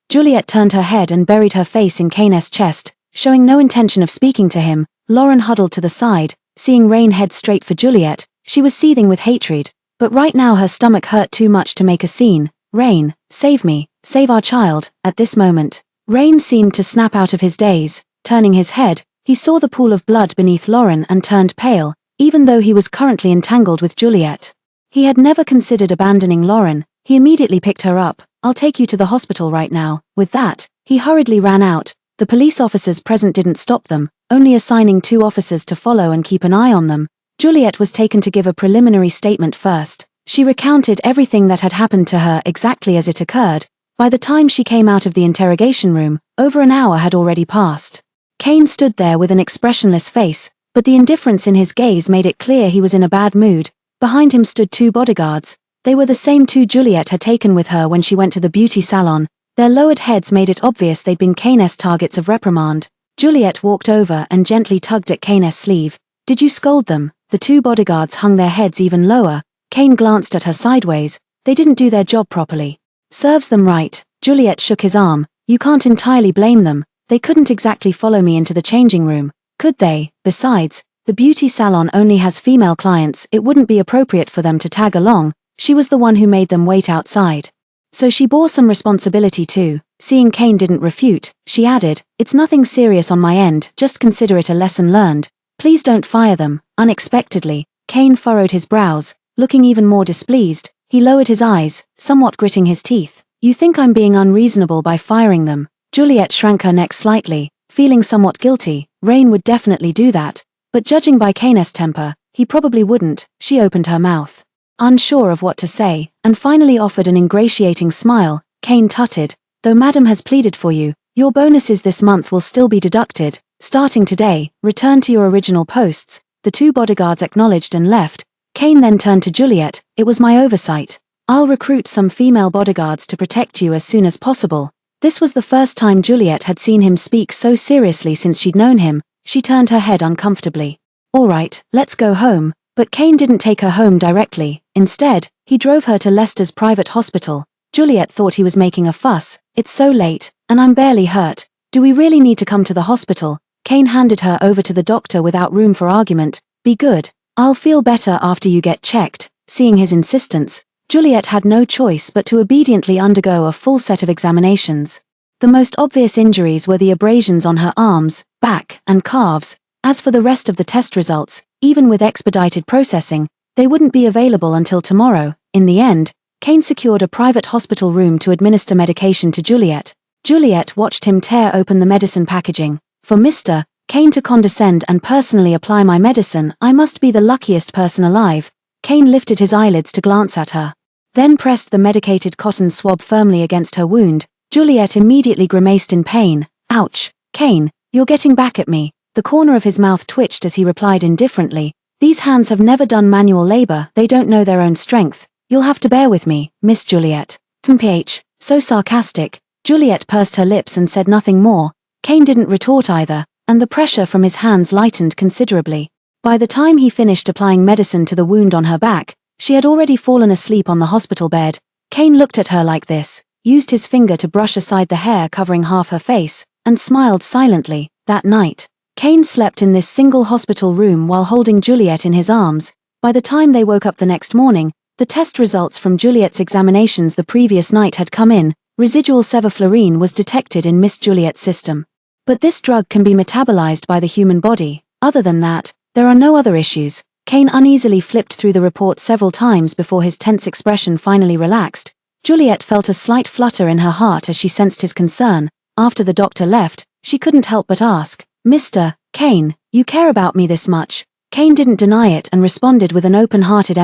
turned her head and buried her face in Kane's chest, showing no intention of speaking to him. Lauren huddled to the side, seeing Rain head straight for Juliet. She was seething with hatred, but right now her stomach hurt too much to make a scene. "Rain, save me, save our child." At this moment, Rain seemed to snap out of his daze. Turning his head, he saw the pool of blood beneath Lauren and turned pale, even though he was currently entangled with Juliet. He had never considered abandoning Lauren. He immediately picked her up. "I'll take you to the hospital right now." With that, he hurriedly ran out. The police officers present didn't stop them, only assigning 2 officers to follow and keep an eye on them. Juliet was taken to give a preliminary statement first. She recounted everything that had happened to her exactly as it occurred. By the time she came out of the interrogation room, over an hour had already passed. Kane stood there with an expressionless face, but the indifference in his gaze made it clear he was in a bad mood. Behind him stood 2 bodyguards. They were the same 2 Juliet had taken with her when she went to the beauty salon. Their lowered heads made it obvious they'd been Kane's targets of reprimand. Juliet walked over and gently tugged at Kane's sleeve. "Did you scold them?" The 2 bodyguards hung their heads even lower. Kane glanced at her sideways. "They didn't do their job properly." "Serves them right." Juliet shook his arm. "You can't entirely blame them. They couldn't exactly follow me into the changing room, could they? Besides, the beauty salon only has female clients. It wouldn't be appropriate for them to tag along. She was the one who made them wait outside. So she bore some responsibility too." Seeing Kane didn't refute, she added, "It's nothing serious on my end, just consider it a lesson learned. Please don't fire them." Unexpectedly, Kane furrowed his brows, looking even more displeased. He lowered his eyes, somewhat gritting his teeth. "You think I'm being unreasonable by firing them?" Juliet shrank her neck slightly, feeling somewhat guilty. Rain would definitely do that, but judging by Kane's temper, he probably wouldn't. She opened her mouth, unsure of what to say, and finally offered an ingratiating smile. Kane tutted, "Though Madam has pleaded for you, your bonuses this month will still be deducted. Starting today, return to your original posts." The 2 bodyguards acknowledged and left. Kane then turned to Juliet. "It was my oversight. I'll recruit some female bodyguards to protect you as soon as possible." This was the first time Juliet had seen him speak so seriously since she'd known him. She turned her head uncomfortably. "All right, let's go home." But Kane didn't take her home directly. Instead, he drove her to Lester's private hospital. Juliet thought he was making a fuss. "It's so late, and I'm barely hurt. Do we really need to come to the hospital?" Kane handed her over to the doctor without room for argument. "Be good. I'll feel better after you get checked." Seeing his insistence, Juliet had no choice but to obediently undergo a full set of examinations. The most obvious injuries were the abrasions on her arms, back, and calves. As for the rest of the test results, even with expedited processing, they wouldn't be available until tomorrow. In the end, Kane secured a private hospital room to administer medication to Juliet. Juliet watched him tear open the medicine packaging. "For Mr. Kane to condescend and personally apply my medicine, I must be the luckiest person alive." Kane lifted his eyelids to glance at her, then pressed the medicated cotton swab firmly against her wound. Juliet immediately grimaced in pain. "Ouch. Kane, you're getting back at me." The corner of his mouth twitched as he replied indifferently, These hands have never done manual labor, they don't know their own strength. You'll have to bear with me, Miss Juliet. TMPH, so sarcastic. Juliet pursed her lips and said nothing more. Kane didn't retort either, and the pressure from his hands lightened considerably. By the time he finished applying medicine to the wound on her back, she had already fallen asleep on the hospital bed. Kane looked at her like this, used his finger to brush aside the hair covering half her face, and smiled silently. That night, Kane slept in this single hospital room while holding Juliet in his arms. By the time they woke up the next morning, the test results from Juliet's examinations the previous night had come in. Residual sevoflurane was detected in Miss Juliet's system. But this drug can be metabolized by the human body. Other than that, there are no other issues. Kane uneasily flipped through the report several times before his tense expression finally relaxed. Juliet felt a slight flutter in her heart as she sensed his concern. After the doctor left, she couldn't help but ask, "Mr. Kane, you care about me this much?" Kane didn't deny it and responded with an open-hearted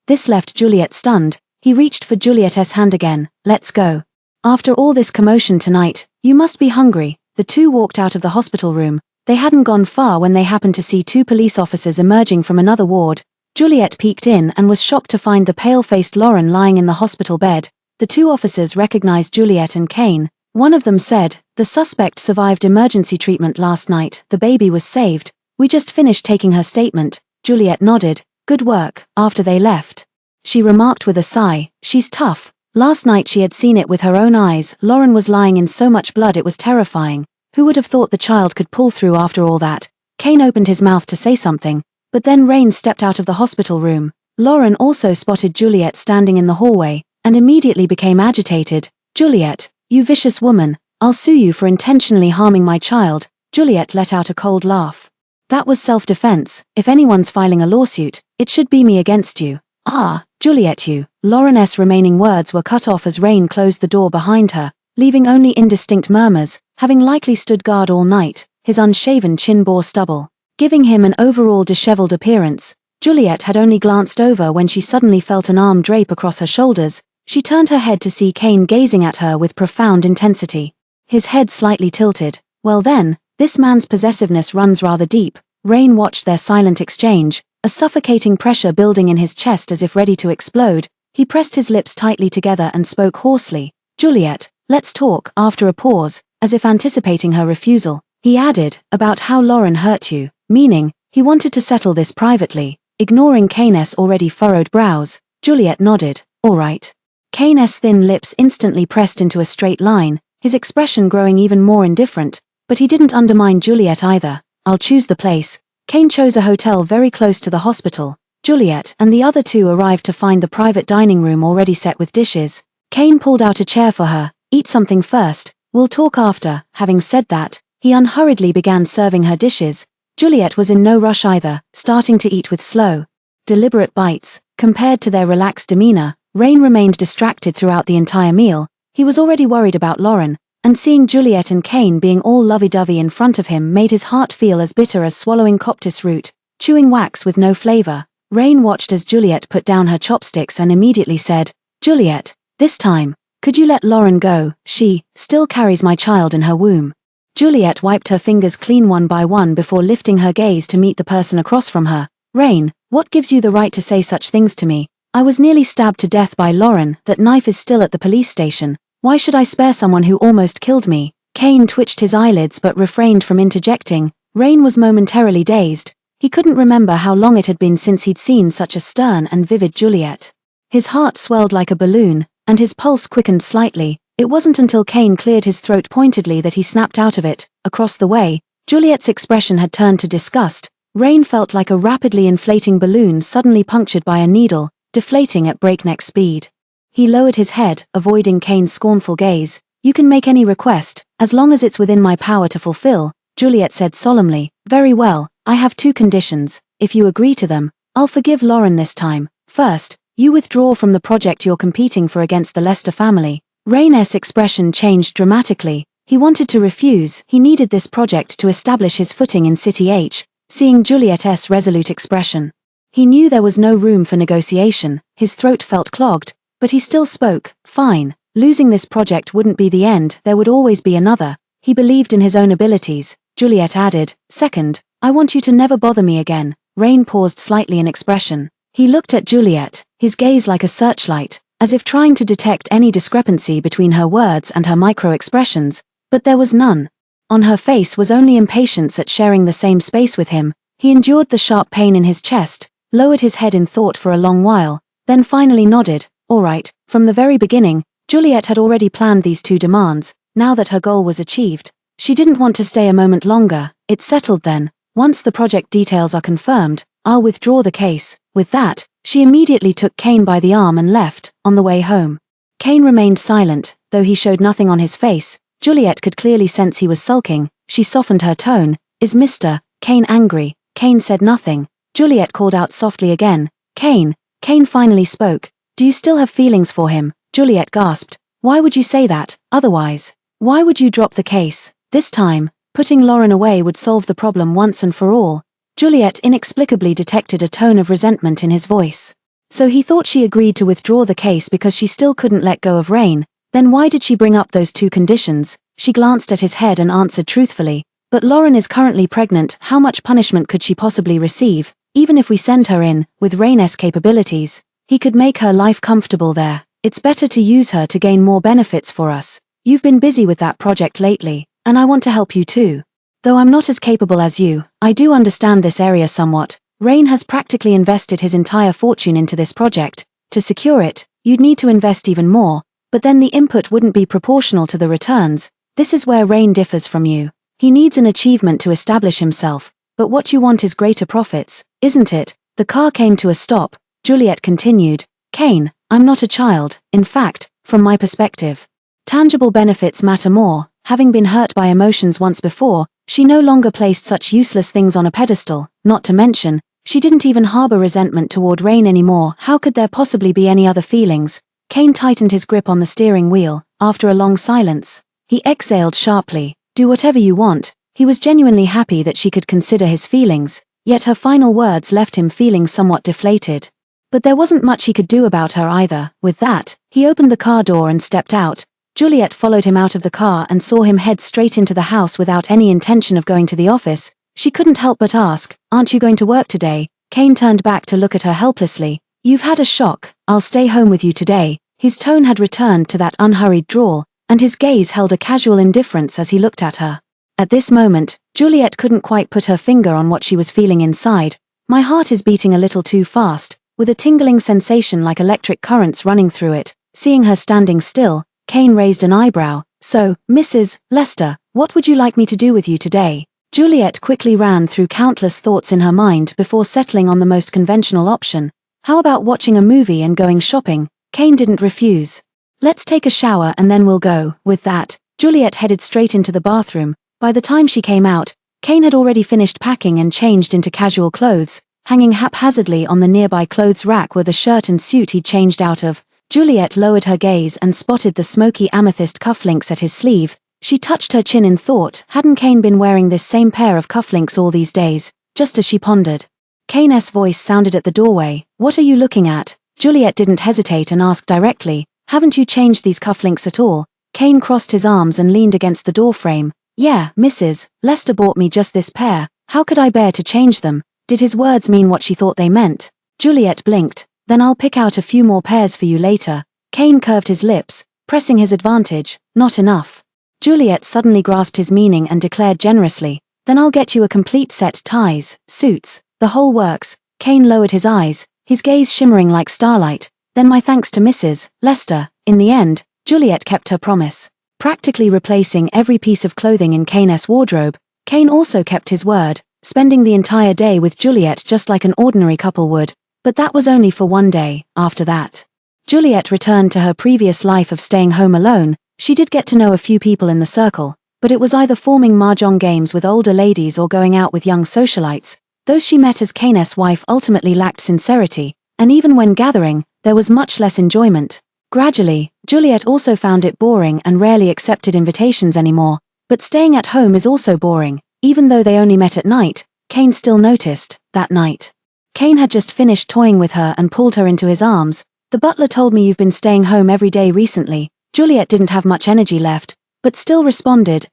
This left Juliet stunned. He reached for Juliet's hand again. "Let's go. After all this commotion tonight, you must be hungry." The two walked out of the hospital room. They hadn't gone far when they happened to see two police officers emerging from another ward. Juliet peeked in and was shocked to find the pale-faced Lauren lying in the hospital bed. The two officers recognized Juliet and Kane. One of them said, "The suspect survived emergency treatment last night. The baby was saved. We just finished taking her statement." Juliet nodded. "Good work." After they left, she remarked with a sigh, "She's tough." Last night she had seen it with her own eyes. Lauren was lying in so much blood it was terrifying. Who would have thought the child could pull through after all that? Kane opened his mouth to say something, but then Rain stepped out of the hospital room. Lauren also spotted Juliet standing in the hallway, and immediately became agitated. "Juliet, you vicious woman, I'll sue you for intentionally harming my child." Juliet let out a cold laugh. "That was self-defense. If anyone's filing a lawsuit, it should be me against you." "Ah, Juliet, you." Lauren's remaining words were cut off as Rain closed the door behind her, leaving only indistinct murmurs. Having likely stood guard all night, his unshaven chin bore stubble, giving him an overall disheveled appearance. Juliet had only glanced over when she suddenly felt an arm drape across her shoulders. She turned her head to see Kane gazing at her with profound intensity. His head slightly tilted. "Well then, this man's possessiveness runs rather deep." Rain watched their silent exchange, a suffocating pressure building in his chest as if ready to explode. He pressed his lips tightly together and spoke hoarsely. "Juliet, let's talk." After a pause, as if anticipating her refusal, he added, "About how Lauren hurt you," meaning, he wanted to settle this privately. Ignoring Kane's already furrowed brows, Juliet nodded. "All right." Kane's thin lips instantly pressed into a straight line, his expression growing even more indifferent, but he didn't undermine Juliet either. "I'll choose the place." Kane chose a hotel very close to the hospital. Juliet and the other two arrived to find the private dining room already set with dishes. Kane pulled out a chair for her. "Eat something first. We'll talk after." Having said that, he unhurriedly began serving her dishes. Juliet was in no rush either, starting to eat with slow, deliberate bites. Compared to their relaxed demeanor, Rain remained distracted throughout the entire meal. He was already worried about Lauren, and seeing Juliet and Kane being all lovey-dovey in front of him made his heart feel as bitter as swallowing coptis root, chewing wax with no flavor. Rain watched as Juliet put down her chopsticks and immediately said, "Juliet, this time, could you let Lauren go? She still carries my child in her womb." Juliet wiped her fingers clean one by one before lifting her gaze to meet the person across from her. "Rain, what gives you the right to say such things to me? I was nearly stabbed to death by Lauren. That knife is still at the police station. Why should I spare someone who almost killed me?" Kane twitched his eyelids but refrained from interjecting. Rain was momentarily dazed. He couldn't remember how long it had been since he'd seen such a stern and vivid Juliet. His heart swelled like a balloon, and his pulse quickened slightly. It wasn't until Kane cleared his throat pointedly that he snapped out of it. Across the way, Juliet's expression had turned to disgust. Rain felt like a rapidly inflating balloon suddenly punctured by a needle, deflating at breakneck speed. He lowered his head, avoiding Kane's scornful gaze. "You can make any request, as long as it's within my power to fulfill," Juliet said solemnly. "Very well, I have two conditions. If you agree to them, I'll forgive Lauren this time. First, you withdraw from the project you're competing for against the Lester family." Rain's expression changed dramatically. He wanted to refuse. He needed this project to establish his footing in City H. Seeing Juliet's resolute expression, he knew there was no room for negotiation. His throat felt clogged, but he still spoke. "Fine. Losing this project wouldn't be the end, there would always be another." He believed in his own abilities. Juliet added, "Second, I want you to never bother me again." Rain paused slightly in expression. He looked at Juliet, his gaze like a searchlight, as if trying to detect any discrepancy between her words and her micro-expressions, but there was none. On her face was only impatience at sharing the same space with him. He endured the sharp pain in his chest, lowered his head in thought for a long while, then finally nodded. All right. From the very beginning, Juliet had already planned these two demands. Now that her goal was achieved, she didn't want to stay a moment longer. It's settled then. Once the project details are confirmed, I'll withdraw the case. With that, she immediately took Kane by the arm and left. On the way home, Kane remained silent, though he showed nothing on his face. Juliet could clearly sense he was sulking. She softened her tone. Is Mr. Kane angry? Kane said nothing. Juliet called out softly again. Kane. Kane finally spoke. Do you still have feelings for him? Juliet gasped. Why would you say that, otherwise? Why would you drop the case? This time, putting Lauren away would solve the problem once and for all. Juliet inexplicably detected a tone of resentment in his voice. So he thought she agreed to withdraw the case because she still couldn't let go of Rain. Then why did she bring up those two conditions? She glanced at his head and answered truthfully. But Lauren is currently pregnant. How much punishment could she possibly receive? Even if we send her in, with Rain's capabilities, he could make her life comfortable there. It's better to use her to gain more benefits for us. You've been busy with that project lately, and I want to help you too. Though I'm not as capable as you, I do understand this area somewhat. Rain has practically invested his entire fortune into this project. To secure it, you'd need to invest even more, but then the input wouldn't be proportional to the returns. This is where Rain differs from you. He needs an achievement to establish himself, but what you want is greater profits, isn't it? The car came to a stop. Juliet continued. Kane, I'm not a child. In fact, from my perspective, tangible benefits matter more. Having been hurt by emotions once before, she no longer placed such useless things on a pedestal. Not to mention, she didn't even harbor resentment toward Rain anymore. How could there possibly be any other feelings? Kane tightened his grip on the steering wheel. After a long silence, he exhaled sharply. Do whatever you want. He was genuinely happy that she could consider his feelings, yet her final words left him feeling somewhat deflated. But there wasn't much he could do about her either. With that, he opened the car door and stepped out. Juliet followed him out of the car and saw him head straight into the house without any intention of going to the office. She couldn't help but ask, aren't you going to work today? Kane turned back to look at her helplessly. You've had a shock. I'll stay home with you today. His tone had returned to that unhurried drawl, and his gaze held a casual indifference as he looked at her. At this moment, Juliet couldn't quite put her finger on what she was feeling inside. My heart is beating a little too fast, with a tingling sensation like electric currents running through it. Seeing her standing still, Kane raised an eyebrow. So, Mrs. Lester, what would you like me to do with you today? Juliet quickly ran through countless thoughts in her mind before settling on the most conventional option. How about watching a movie and going shopping? Kane didn't refuse. Let's take a shower and then we'll go. With that, Juliet headed straight into the bathroom. By the time she came out, Kane had already finished packing and changed into casual clothes. Hanging haphazardly on the nearby clothes rack were the shirt and suit he'd changed out of. Juliet lowered her gaze and spotted the smoky amethyst cufflinks at his sleeve. She touched her chin in thought. Hadn't Kane been wearing this same pair of cufflinks all these days? Just as she pondered, Kane's voice sounded at the doorway. What are you looking at? Juliet didn't hesitate and asked directly. Haven't you changed these cufflinks at all? Kane crossed his arms and leaned against the doorframe. Yeah, Mrs. Lester bought me just this pair. How could I bear to change them? Did his words mean what she thought they meant? Juliet blinked. Then I'll pick out a few more pairs for you later. Kane curved his lips, pressing his advantage. Not enough. Juliet suddenly grasped his meaning and declared generously. Then I'll get you a complete set: ties, suits, the whole works. Kane lowered his eyes, his gaze shimmering like starlight. Then my thanks to Mrs. Lester. In the end, Juliet kept her promise, practically replacing every piece of clothing in Kane's wardrobe. Kane also kept his word, spending the entire day with Juliet just like an ordinary couple would. But that was only for one day. After that, Juliet returned to her previous life of staying home alone. She did get to know a few people in the circle, but it was either forming mahjong games with older ladies or going out with young socialites. Those she met as Kane's wife ultimately lacked sincerity, and even when gathering, there was much less enjoyment. Gradually, Juliet also found it boring and rarely accepted invitations anymore. But staying at home is also boring. Even though they only met at night, Kane still noticed. That night, Kane had just finished toying with her and pulled her into his arms. The butler told me you've been staying home every day recently. Juliet didn't have much energy left, but still responded.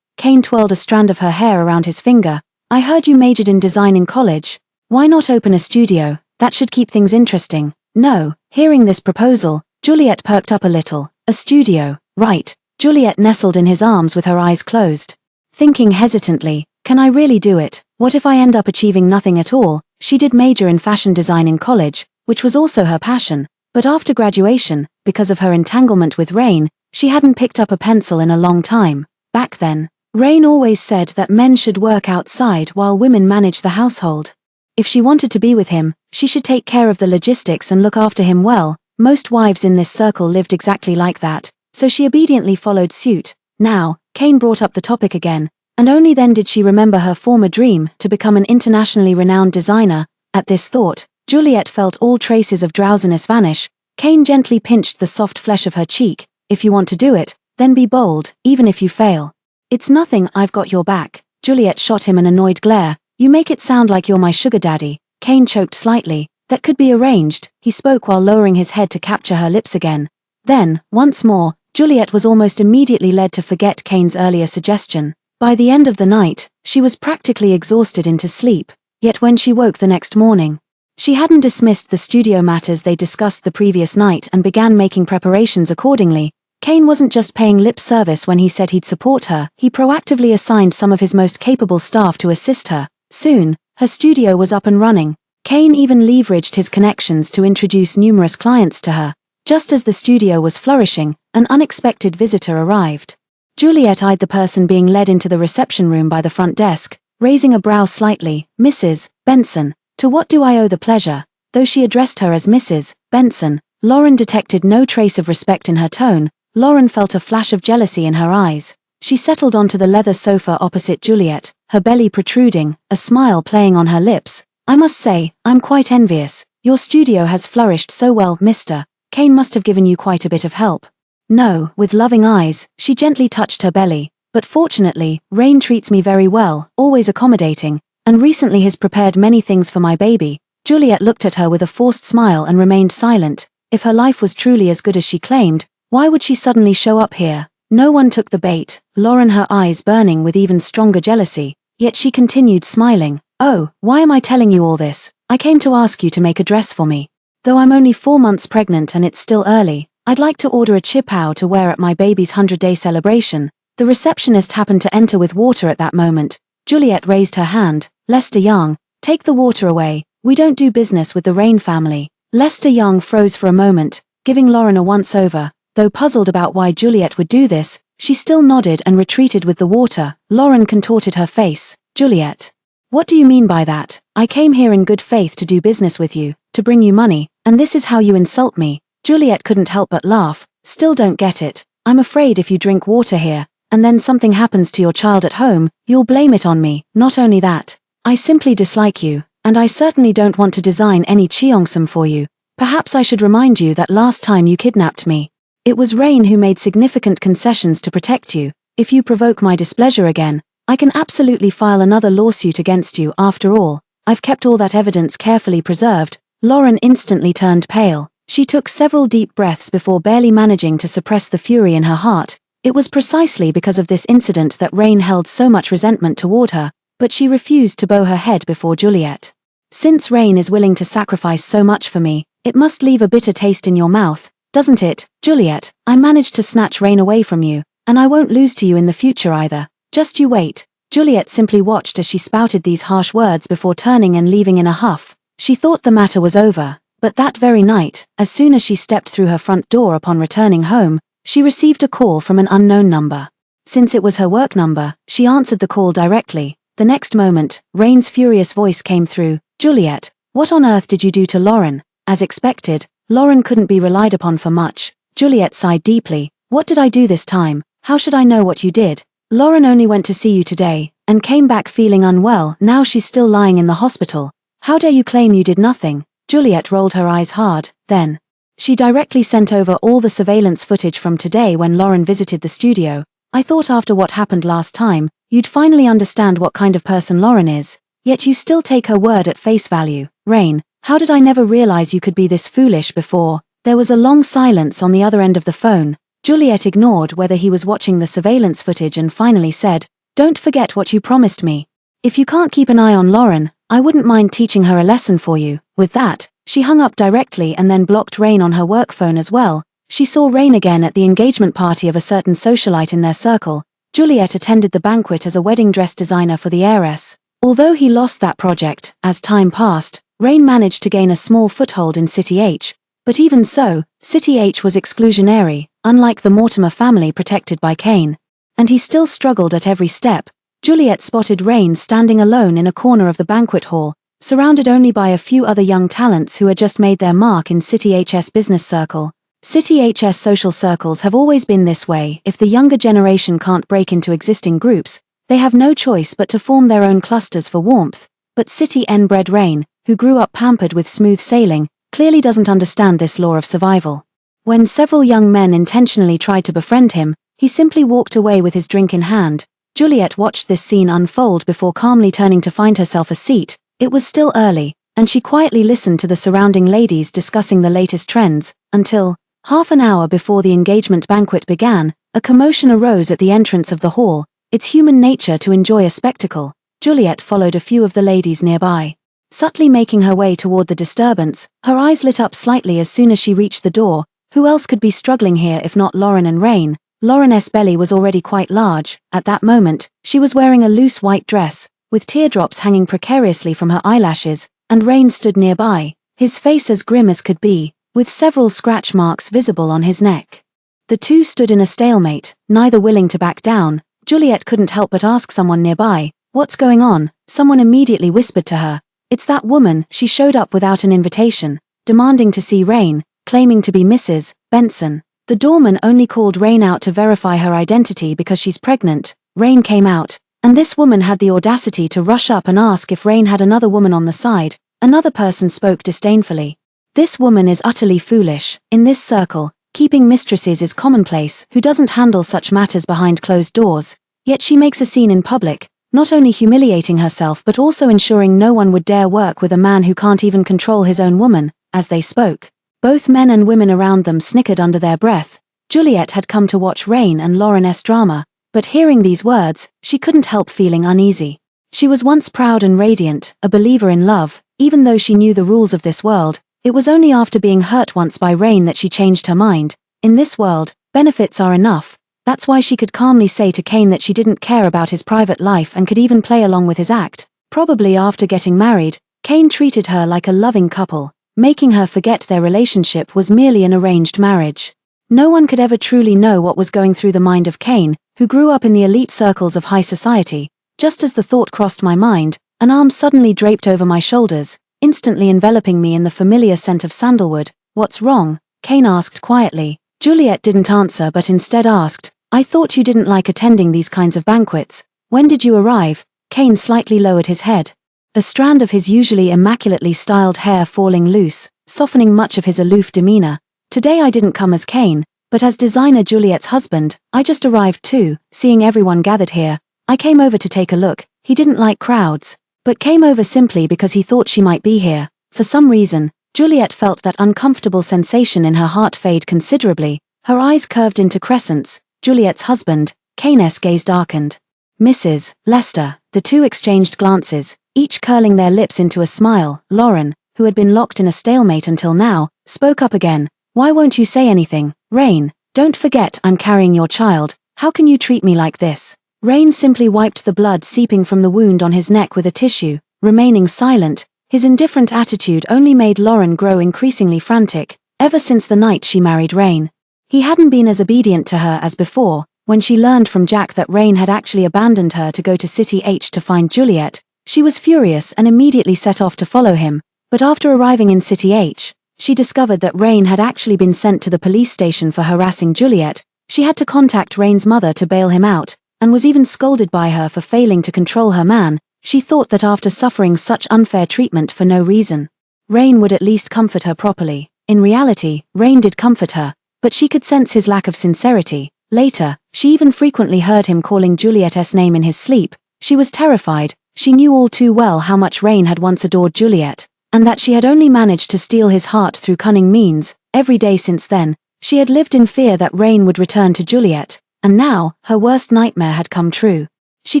Kane twirled a strand of her hair around his finger. I heard you majored in design in college. Why not open a studio? That should keep things interesting. No. Hearing this proposal, Juliet perked up a little. A studio, right. Juliet nestled in his arms with her eyes closed. Thinking hesitantly, can I really do it? What if I end up achieving nothing at all? She did major in fashion design in college, which was also her passion, but after graduation, because of her entanglement with Rain, she hadn't picked up a pencil in a long time. Back then, Rain always said that men should work outside while women managed the household. If she wanted to be with him, she should take care of the logistics and look after him well. Most wives in this circle lived exactly like that, so she obediently followed suit. Now, Kane brought up the topic again, and only then did she remember her former dream to become an internationally renowned designer. At this thought, Juliet felt all traces of drowsiness vanish. Kane gently pinched the soft flesh of her cheek. If you want to do it, then be bold, even if you fail. It's nothing, I've got your back. Juliet shot him an annoyed glare. You make it sound like you're my sugar daddy. Kane choked slightly. That could be arranged, he spoke while lowering his head to capture her lips again. Then, once more, Juliet was almost immediately led to forget Kane's earlier suggestion. By the end of the night, she was practically exhausted into sleep, yet when she woke the next morning, she hadn't dismissed the studio matters they discussed the previous night and began making preparations accordingly. Kane wasn't just paying lip service when he said he'd support her, he proactively assigned some of his most capable staff to assist her. Soon, her studio was up and running. Kane even leveraged his connections to introduce numerous clients to her. Just as the studio was flourishing, an unexpected visitor arrived. Juliet eyed the person being led into the reception room by the front desk, raising a brow slightly. Mrs. Benson, to what do I owe the pleasure? Though she addressed her as Mrs. Benson, Lauren detected no trace of respect in her tone. Lauren felt a flash of jealousy in her eyes. She settled onto the leather sofa opposite Juliet, her belly protruding, a smile playing on her lips. I must say, I'm quite envious. Your studio has flourished so well, Mr. Kane must have given you quite a bit of help. No, with loving eyes, she gently touched her belly. But fortunately, Rain treats me very well, always accommodating, and recently has prepared many things for my baby. Juliet looked at her with a forced smile and remained silent. If her life was truly as good as she claimed, why would she suddenly show up here? No one took the bait, Lauren, her eyes burning with even stronger jealousy, yet she continued smiling. Oh, why am I telling you all this? I came to ask you to make a dress for me. Though I'm only 4 months pregnant and it's still early, I'd like to order a chipao to wear at my baby's 100-day celebration. The receptionist happened to enter with water at that moment. Juliet raised her hand. Lester Young, take the water away. We don't do business with the Rain family. Lester Young froze for a moment, giving Lauren a once-over. Though puzzled about why Juliet would do this, she still nodded and retreated with the water. Lauren contorted her face. Juliet, what do you mean by that? I came here in good faith to do business with you, to bring you money, and this is how you insult me. Juliet couldn't help but laugh. Still don't get it. I'm afraid if you drink water here, and then something happens to your child at home, you'll blame it on me. Not only that, I simply dislike you, and I certainly don't want to design any cheongsam for you. Perhaps I should remind you that last time you kidnapped me, it was Rain who made significant concessions to protect you. If you provoke my displeasure again, I can absolutely file another lawsuit against you. After all, I've kept all that evidence carefully preserved. Lauren instantly turned pale. She took several deep breaths before barely managing to suppress the fury in her heart. It was precisely because of this incident that Rain held so much resentment toward her, but she refused to bow her head before Juliet. Since Rain is willing to sacrifice so much for me, it must leave a bitter taste in your mouth, doesn't it, Juliet? I managed to snatch Rain away from you, and I won't lose to you in the future either. Just you wait. Juliet simply watched as she spouted these harsh words before turning and leaving in a huff. She thought the matter was over, but that very night, as soon as she stepped through her front door upon returning home, she received a call from an unknown number. Since it was her work number, she answered the call directly. The next moment, Rain's furious voice came through. Juliet, what on earth did you do to Lauren? As expected, Lauren couldn't be relied upon for much. Juliet sighed deeply. What did I do this time? How should I know what you did? Lauren only went to see you today, and came back feeling unwell. Now she's still lying in the hospital. How dare you claim you did nothing? Juliet rolled her eyes hard. Then, she directly sent over all the surveillance footage from today when Lauren visited the studio. I thought after what happened last time, you'd finally understand what kind of person Lauren is. Yet you still take her word at face value. Rain, how did I never realize you could be this foolish before? There was a long silence on the other end of the phone. Juliet ignored whether he was watching the surveillance footage and finally said, Don't forget what you promised me. If you can't keep an eye on Lauren, I wouldn't mind teaching her a lesson for you." With that, she hung up directly and then blocked Rain on her work phone as well. She saw Rain again at the engagement party of a certain socialite in their circle. Juliet attended the banquet as a wedding dress designer for the heiress. Although he lost that project, as time passed, Rain managed to gain a small foothold in City H. But even so, City H was exclusionary, unlike the Mortimer family protected by Kane. And he still struggled at every step. Juliet spotted Rain standing alone in a corner of the banquet hall, surrounded only by a few other young talents who had just made their mark in City H's business circle. City H's social circles have always been this way. If the younger generation can't break into existing groups, they have no choice but to form their own clusters for warmth. But City N-bred Rain, who grew up pampered with smooth sailing, clearly doesn't understand this law of survival. When several young men intentionally tried to befriend him, he simply walked away with his drink in hand. Juliet watched this scene unfold before calmly turning to find herself a seat. It was still early, and she quietly listened to the surrounding ladies discussing the latest trends, until, half an hour before the engagement banquet began, a commotion arose at the entrance of the hall. It's human nature to enjoy a spectacle. Juliet followed a few of the ladies nearby. Subtly making her way toward the disturbance, her eyes lit up slightly as soon as she reached the door. Who else could be struggling here if not Lauren and Rain? Lauren's belly was already quite large. At that moment, she was wearing a loose white dress, with teardrops hanging precariously from her eyelashes, and Rain stood nearby, his face as grim as could be, with several scratch marks visible on his neck. The two stood in a stalemate, neither willing to back down. Juliet couldn't help but ask someone nearby, "What's going on?" Someone immediately whispered to her, "It's that woman." She showed up without an invitation, demanding to see Rain, claiming to be Mrs. Benson. The doorman only called Rain out to verify her identity because she's pregnant. Rain came out, and this woman had the audacity to rush up and ask if Rain had another woman on the side. Another person spoke disdainfully. "This woman is utterly foolish. In this circle, keeping mistresses is commonplace. Who doesn't handle such matters behind closed doors? Yet she makes a scene in public, not only humiliating herself but also ensuring no one would dare work with a man who can't even control his own woman." As they spoke, both men and women around them snickered under their breath. Juliet had come to watch Rain and Lauren's drama, but hearing these words, she couldn't help feeling uneasy. She was once proud and radiant, a believer in love, even though she knew the rules of this world. It was only after being hurt once by Rain that she changed her mind. In this world, benefits are enough. That's why she could calmly say to Kane that she didn't care about his private life and could even play along with his act. Probably after getting married, Kane treated her like a loving couple, making her forget their relationship was merely an arranged marriage. No one could ever truly know what was going through the mind of Kane, who grew up in the elite circles of high society. Just as the thought crossed my mind, an arm suddenly draped over my shoulders, instantly enveloping me in the familiar scent of sandalwood. "What's wrong?" Kane asked quietly. Juliet didn't answer but instead asked, "I thought you didn't like attending these kinds of banquets. When did you arrive?" Kane slightly lowered his head, a strand of his usually immaculately styled hair falling loose, softening much of his aloof demeanor. "Today I didn't come as Kane, but as designer Juliet's husband. I just arrived too, seeing everyone gathered here. I came over to take a look." He didn't like crowds, but came over simply because he thought she might be here. For some reason, Juliet felt that uncomfortable sensation in her heart fade considerably. Her eyes curved into crescents. Juliet's husband, Kane's gaze darkened. "Mrs. Lester." The two exchanged glances, each curling their lips into a smile. Lauren, who had been locked in a stalemate until now, spoke up again. "Why won't you say anything? Rain, don't forget I'm carrying your child. How can you treat me like this?" Rain simply wiped the blood seeping from the wound on his neck with a tissue, remaining silent. His indifferent attitude only made Lauren grow increasingly frantic. Ever since the night she married Rain, he hadn't been as obedient to her as before. When she learned from Jack that Rain had actually abandoned her to go to City H to find Juliet, she was furious and immediately set off to follow him. But after arriving in City H, she discovered that Rain had actually been sent to the police station for harassing Juliet. She had to contact Rain's mother to bail him out, and was even scolded by her for failing to control her man. She thought that after suffering such unfair treatment for no reason, Rain would at least comfort her properly. In reality, Rain did comfort her, but she could sense his lack of sincerity. Later, she even frequently heard him calling Juliet's name in his sleep. She was terrified. She knew all too well how much Rain had once adored Juliet, and that she had only managed to steal his heart through cunning means. Every day since then, she had lived in fear that Rain would return to Juliet, and now, her worst nightmare had come true. She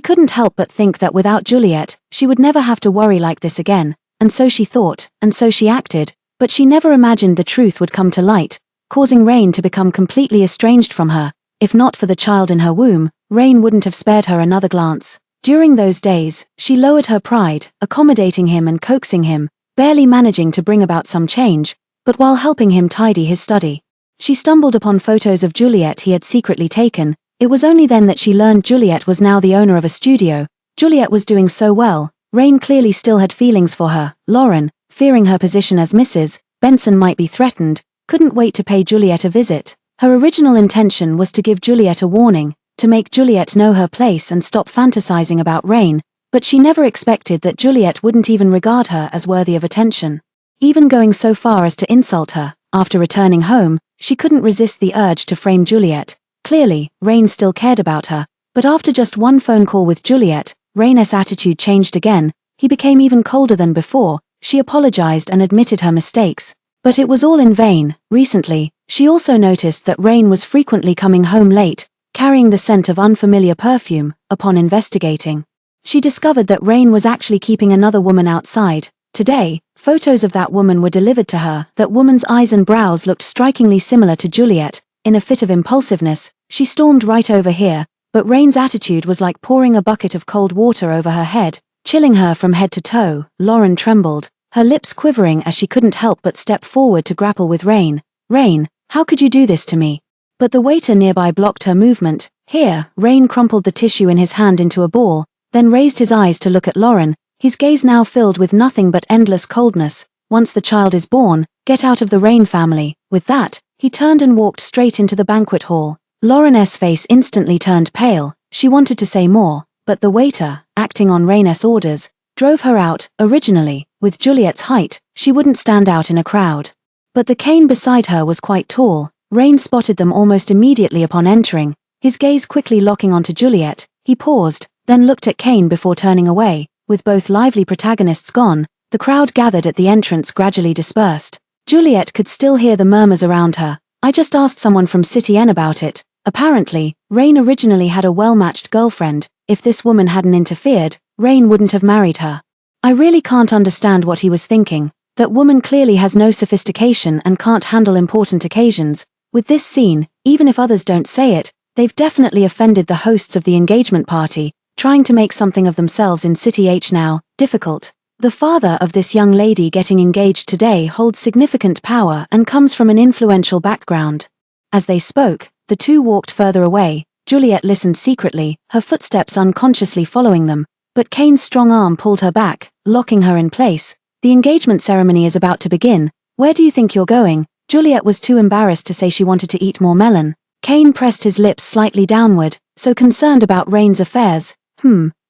couldn't help but think that without Juliet, she would never have to worry like this again, and so she thought, and so she acted, but she never imagined the truth would come to light, causing Rain to become completely estranged from her. If not for the child in her womb, Rain wouldn't have spared her another glance. During those days, she lowered her pride, accommodating him and coaxing him, barely managing to bring about some change, but while helping him tidy his study. She stumbled upon photos of Juliet he had secretly taken. It was only then that she learned Juliet was now the owner of a studio. Juliet was doing so well. Rain clearly still had feelings for her. Lauren, fearing her position as Mrs. Benson might be threatened, couldn't wait to pay Juliet a visit. Her original intention was to give Juliet a warning, to make Juliet know her place and stop fantasizing about Rain, but she never expected that Juliet wouldn't even regard her as worthy of attention. Even going so far as to insult her. After returning home, she couldn't resist the urge to frame Juliet. Clearly, Rain still cared about her, but after just one phone call with Juliet, Rain's attitude changed again. He became even colder than before. She apologized and admitted her mistakes. But it was all in vain. Recently, she also noticed that Rain was frequently coming home late, carrying the scent of unfamiliar perfume. Upon investigating, she discovered that Rain was actually keeping another woman outside. Today, photos of that woman were delivered to her. That woman's eyes and brows looked strikingly similar to Juliet. In a fit of impulsiveness, she stormed right over here, but Rain's attitude was like pouring a bucket of cold water over her head, chilling her from head to toe. Lauren trembled, her lips quivering as she couldn't help but step forward to grapple with Rain. Rain, how could you do this to me? But the waiter nearby blocked her movement. Here, Rain crumpled the tissue in his hand into a ball, then raised his eyes to look at Lauren, his gaze now filled with nothing but endless coldness. Once the child is born, get out of the Rain family. With that, he turned and walked straight into the banquet hall. Lauren's face instantly turned pale. She wanted to say more, but the waiter, acting on Rain's orders, drove her out. Originally, with Juliet's height, she wouldn't stand out in a crowd. But the cane beside her was quite tall. Rain spotted them almost immediately upon entering, his gaze quickly locking onto Juliet. He paused, then looked at Kane before turning away. With both lively protagonists gone, the crowd gathered at the entrance gradually dispersed. Juliet could still hear the murmurs around her. I just asked someone from City N about it. Apparently, Rain originally had a well-matched girlfriend. If this woman hadn't interfered, Rain wouldn't have married her. I really can't understand what he was thinking. That woman clearly has no sophistication and can't handle important occasions. With this scene, even if others don't say it, they've definitely offended the hosts of the engagement party, trying to make something of themselves in City H now. Difficult. The father of this young lady getting engaged today holds significant power and comes from an influential background. As they spoke, the two walked further away. Juliet listened secretly, her footsteps unconsciously following them, but Kane's strong arm pulled her back, locking her in place. The engagement ceremony is about to begin. Where do you think you're going? Juliet was too embarrassed to say she wanted to eat more melon. Kane pressed his lips slightly downward, so concerned about Rain's affairs.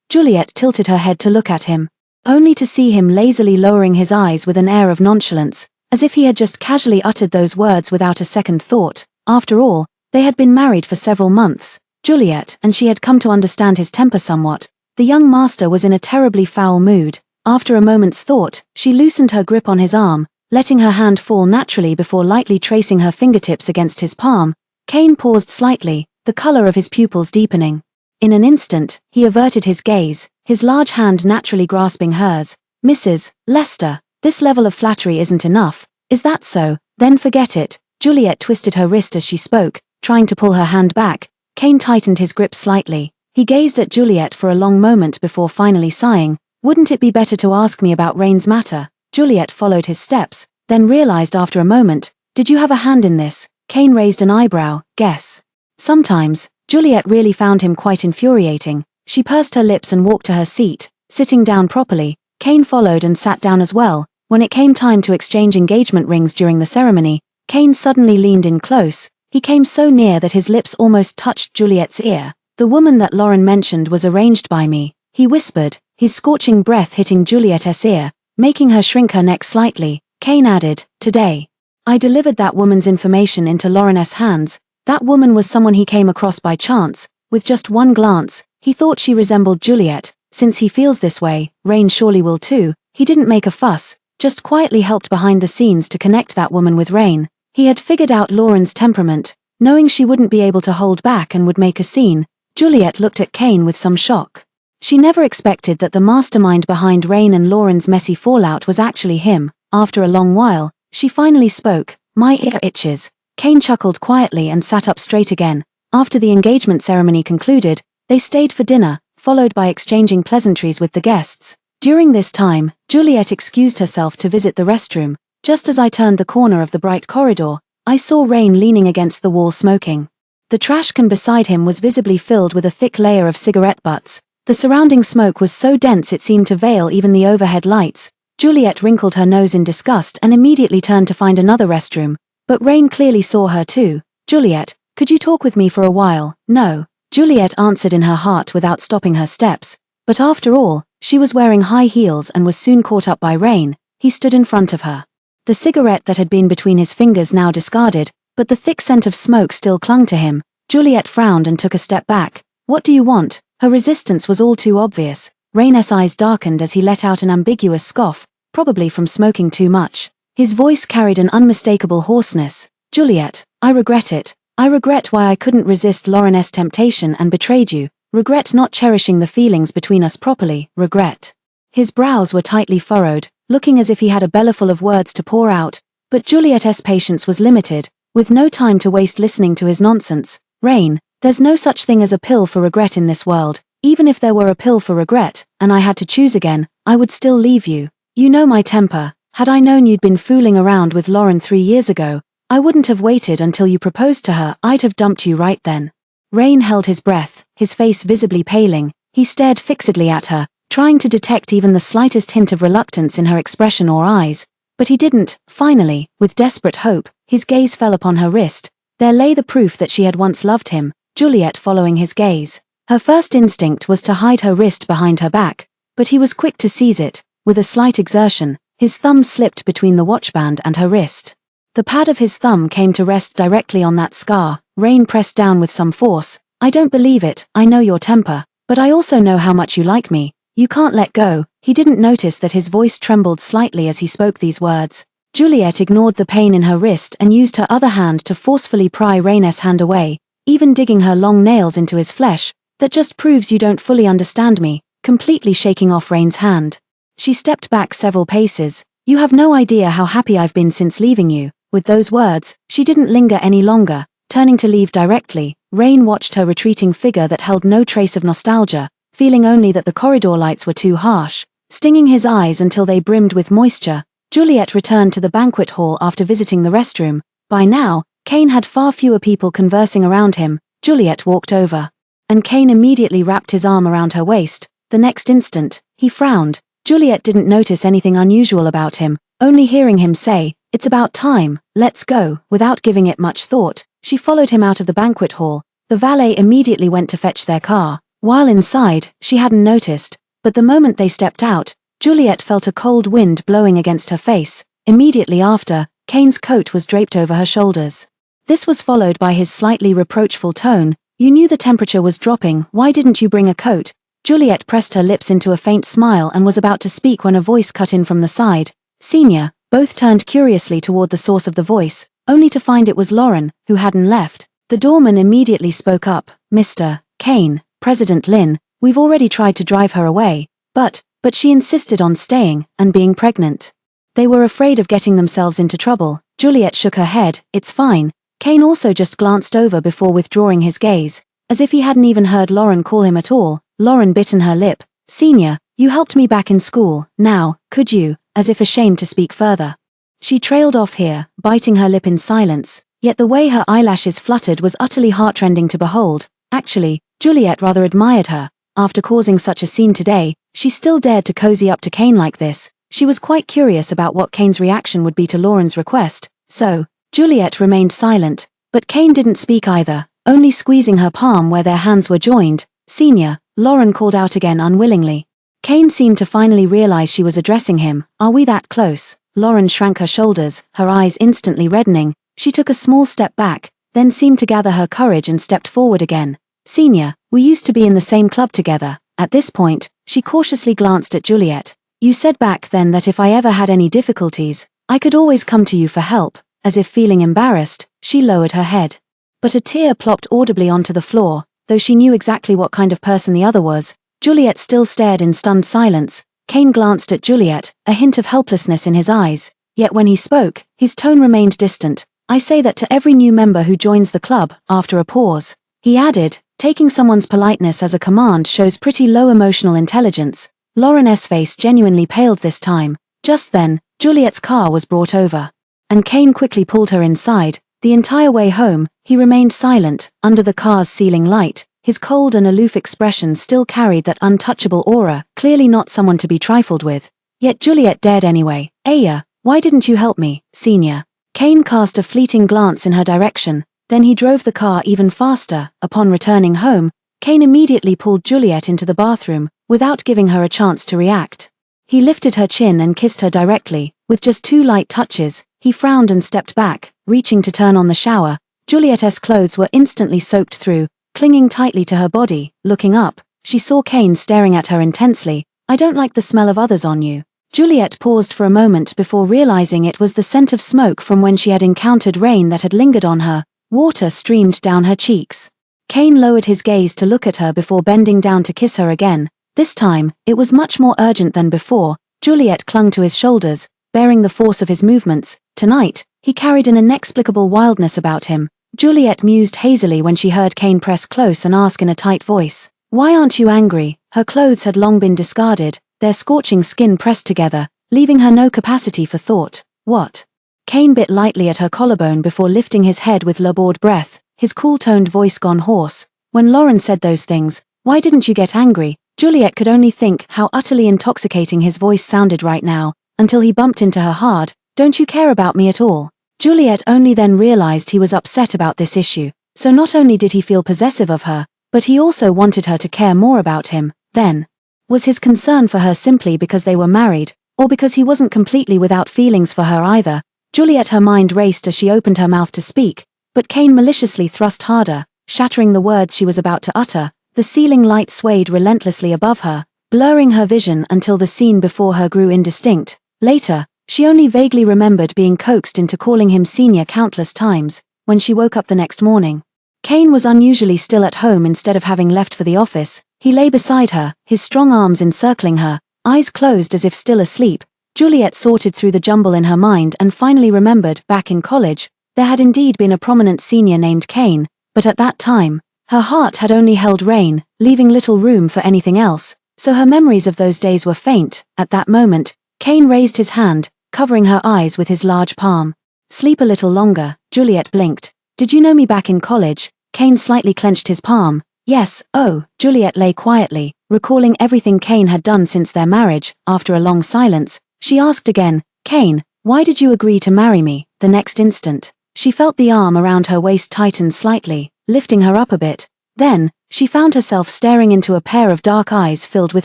Juliet tilted her head to look at him, only to see him lazily lowering his eyes with an air of nonchalance, as if he had just casually uttered those words without a second thought. After all, they had been married for several months. Juliet and she had come to understand his temper somewhat. The young master was in a terribly foul mood. After a moment's thought, she loosened her grip on his arm, letting her hand fall naturally before lightly tracing her fingertips against his palm. Kane paused slightly, the color of his pupils deepening. In an instant, he averted his gaze, his large hand naturally grasping hers. Mrs. Lester, this level of flattery isn't enough. Is that so? Then forget it. Juliet twisted her wrist as she spoke, trying to pull her hand back. Kane tightened his grip slightly. He gazed at Juliet for a long moment before finally sighing. Wouldn't it be better to ask me about Rain's matter? Juliet followed his steps, then realized after a moment. Did you have a hand in this? Kane raised an eyebrow. Guess. Sometimes. Juliet really found him quite infuriating. She pursed her lips and walked to her seat, sitting down properly. Kane followed and sat down as well. When it came time to exchange engagement rings during the ceremony, Kane suddenly leaned in close. He came so near that his lips almost touched Juliet's ear. The woman that Lauren mentioned was arranged by me, he whispered, his scorching breath hitting Juliet's ear, making her shrink her neck slightly. Kane added, today. I delivered that woman's information into Lauren's hands. That woman was someone he came across by chance. With just one glance, he thought she resembled Juliet. Since he feels this way, Rain surely will too. He didn't make a fuss, just quietly helped behind the scenes to connect that woman with Rain. He had figured out Lauren's temperament, knowing she wouldn't be able to hold back and would make a scene. Juliet looked at Kane with some shock. She never expected that the mastermind behind Rain and Lauren's messy fallout was actually him. After a long while, she finally spoke. "My ear itches." Kane chuckled quietly and sat up straight again. After the engagement ceremony concluded, they stayed for dinner, followed by exchanging pleasantries with the guests. During this time, Juliet excused herself to visit the restroom. "Just as I turned the corner of the bright corridor, I saw Rain leaning against the wall smoking. The trash can beside him was visibly filled with a thick layer of cigarette butts. The surrounding smoke was so dense it seemed to veil even the overhead lights." Juliet wrinkled her nose in disgust and immediately turned to find another restroom. But Rain clearly saw her too. "Juliet, could you talk with me for a while?" "No," Juliet answered in her heart without stopping her steps. But after all, she was wearing high heels and was soon caught up by Rain. He stood in front of her. The cigarette that had been between his fingers now discarded, but the thick scent of smoke still clung to him. Juliet frowned and took a step back. "What do you want?" Her resistance was all too obvious. Rain's eyes darkened as he let out an ambiguous scoff, probably from smoking too much. His voice carried an unmistakable hoarseness. "Juliet, I regret it. I regret why I couldn't resist Lauren's temptation and betrayed you. Regret not cherishing the feelings between us properly. Regret." His brows were tightly furrowed, looking as if he had a bellyful of words to pour out, but Juliet's patience was limited. With no time to waste listening to his nonsense, "Rain, there's no such thing as a pill for regret in this world. Even if there were a pill for regret, and I had to choose again, I would still leave you. You know my temper. Had I known you'd been fooling around with Lauren 3 years ago, I wouldn't have waited until you proposed to her. I'd have dumped you right then." Rain held his breath, his face visibly paling. He stared fixedly at her, trying to detect even the slightest hint of reluctance in her expression or eyes. But he didn't. Finally, with desperate hope, his gaze fell upon her wrist. There lay the proof that she had once loved him. Juliet following his gaze. Her first instinct was to hide her wrist behind her back, but he was quick to seize it. With a slight exertion, his thumb slipped between the watchband and her wrist. The pad of his thumb came to rest directly on that scar. Rain pressed down with some force. "I don't believe it. I know your temper, but I also know how much you like me. You can't let go." He didn't notice that his voice trembled slightly as he spoke these words. Juliet ignored the pain in her wrist and used her other hand to forcefully pry Rain's hand away, even digging her long nails into his flesh. "That just proves you don't fully understand me," completely shaking off Rain's hand. She stepped back several paces. "You have no idea how happy I've been since leaving you." With those words, she didn't linger any longer, turning to leave directly. Rain watched her retreating figure that held no trace of nostalgia, feeling only that the corridor lights were too harsh, stinging his eyes until they brimmed with moisture. Juliet returned to the banquet hall after visiting the restroom. By now, Kane had far fewer people conversing around him. Juliet walked over, and Kane immediately wrapped his arm around her waist. The next instant, he frowned. Juliet didn't notice anything unusual about him, only hearing him say, "It's about time, let's go." Without giving it much thought, she followed him out of the banquet hall. The valet immediately went to fetch their car. While inside, she hadn't noticed, but the moment they stepped out, Juliet felt a cold wind blowing against her face. Immediately after, Kane's coat was draped over her shoulders. This was followed by his slightly reproachful tone, "You knew the temperature was dropping, why didn't you bring a coat?" Juliet pressed her lips into a faint smile and was about to speak when a voice cut in from the side. "Senior." Both turned curiously toward the source of the voice, only to find it was Lauren, who hadn't left. The doorman immediately spoke up. "Mr. Kane, President Lin, we've already tried to drive her away, but she insisted on staying, and being pregnant. They were afraid of getting themselves into trouble." Juliet shook her head. "It's fine." Kane also just glanced over before withdrawing his gaze, as if he hadn't even heard Lauren call him at all. Lauren bitten her lip. "Senior, you helped me back in school, now, could you?" As if ashamed to speak further. She trailed off here, biting her lip in silence, yet the way her eyelashes fluttered was utterly heartrending to behold. Actually, Juliet rather admired her. After causing such a scene today, she still dared to cozy up to Kane like this. She was quite curious about what Kane's reaction would be to Lauren's request, so Juliet remained silent, but Kane didn't speak either, only squeezing her palm where their hands were joined. "Senior," Lauren called out again unwillingly. Kane seemed to finally realize she was addressing him. "Are we that close?" Lauren shrank her shoulders, her eyes instantly reddening. She took a small step back, then seemed to gather her courage and stepped forward again. "Senior, we used to be in the same club together." At this point, she cautiously glanced at Juliet. "You said back then that if I ever had any difficulties, I could always come to you for help." As if feeling embarrassed, she lowered her head. But a tear plopped audibly onto the floor. though she knew exactly what kind of person the other was. Juliet still stared in stunned silence. Kane glanced at Juliet, a hint of helplessness in his eyes. Yet when he spoke, his tone remained distant. "I say that to every new member who joins the club." After a pause, he added, "Taking someone's politeness as a command shows pretty low emotional intelligence." Lauren's face genuinely paled this time. Just then, Juliet's car was brought over, and Kane quickly pulled her inside. The entire way home, he remained silent, under the car's ceiling light. His cold and aloof expression still carried that untouchable aura, clearly not someone to be trifled with. Yet Juliet dared anyway. "Aya, why didn't you help me, Senior?" Kane cast a fleeting glance in her direction, then he drove the car even faster. Upon returning home, Kane immediately pulled Juliet into the bathroom, without giving her a chance to react. He lifted her chin and kissed her directly. With just 2 light touches, he frowned and stepped back, reaching to turn on the shower. Juliet's clothes were instantly soaked through. Clinging tightly to her body, looking up, she saw Kane staring at her intensely. "I don't like the smell of others on you." Juliet paused for a moment before realizing it was the scent of smoke from when she had encountered Rain that had lingered on her. Water streamed down her cheeks. Kane lowered his gaze to look at her before bending down to kiss her again. This time, it was much more urgent than before. Juliet clung to his shoulders, bearing the force of his movements. Tonight, he carried an inexplicable wildness about him. Juliet mused hazily when she heard Kane press close and ask in a tight voice, "Why aren't you angry?" Her clothes had long been discarded, their scorching skin pressed together, leaving her no capacity for thought. "What?" Kane bit lightly at her collarbone before lifting his head with labored breath, his cool-toned voice gone hoarse. "When Lauren said those things, why didn't you get angry?" Juliet could only think how utterly intoxicating his voice sounded right now, until he bumped into her hard. "Don't you care about me at all?" Juliet only then realized he was upset about this issue, so not only did he feel possessive of her, but he also wanted her to care more about him. Then, was his concern for her simply because they were married, or because he wasn't completely without feelings for her either? Juliet, her mind raced as she opened her mouth to speak, but Kane maliciously thrust harder, shattering the words she was about to utter. The ceiling light swayed relentlessly above her, blurring her vision until the scene before her grew indistinct. Later, she only vaguely remembered being coaxed into calling him Senior countless times. When she woke up the next morning, Kane was unusually still at home instead of having left for the office. He lay beside her, his strong arms encircling her, eyes closed as if still asleep. Juliet sorted through the jumble in her mind and finally remembered, back in college, there had indeed been a prominent senior named Kane, but at that time, her heart had only held Rain, leaving little room for anything else, so her memories of those days were faint. At that moment, Kane raised his hand, covering her eyes with his large palm. "Sleep a little longer," Juliet blinked. "Did you know me back in college?" Kane slightly clenched his palm. "Yes." "Oh." Juliet lay quietly, recalling everything Kane had done since their marriage. After a long silence, she asked again, "Kane, why did you agree to marry me?" The next instant, she felt the arm around her waist tighten slightly, lifting her up a bit. Then, she found herself staring into a pair of dark eyes filled with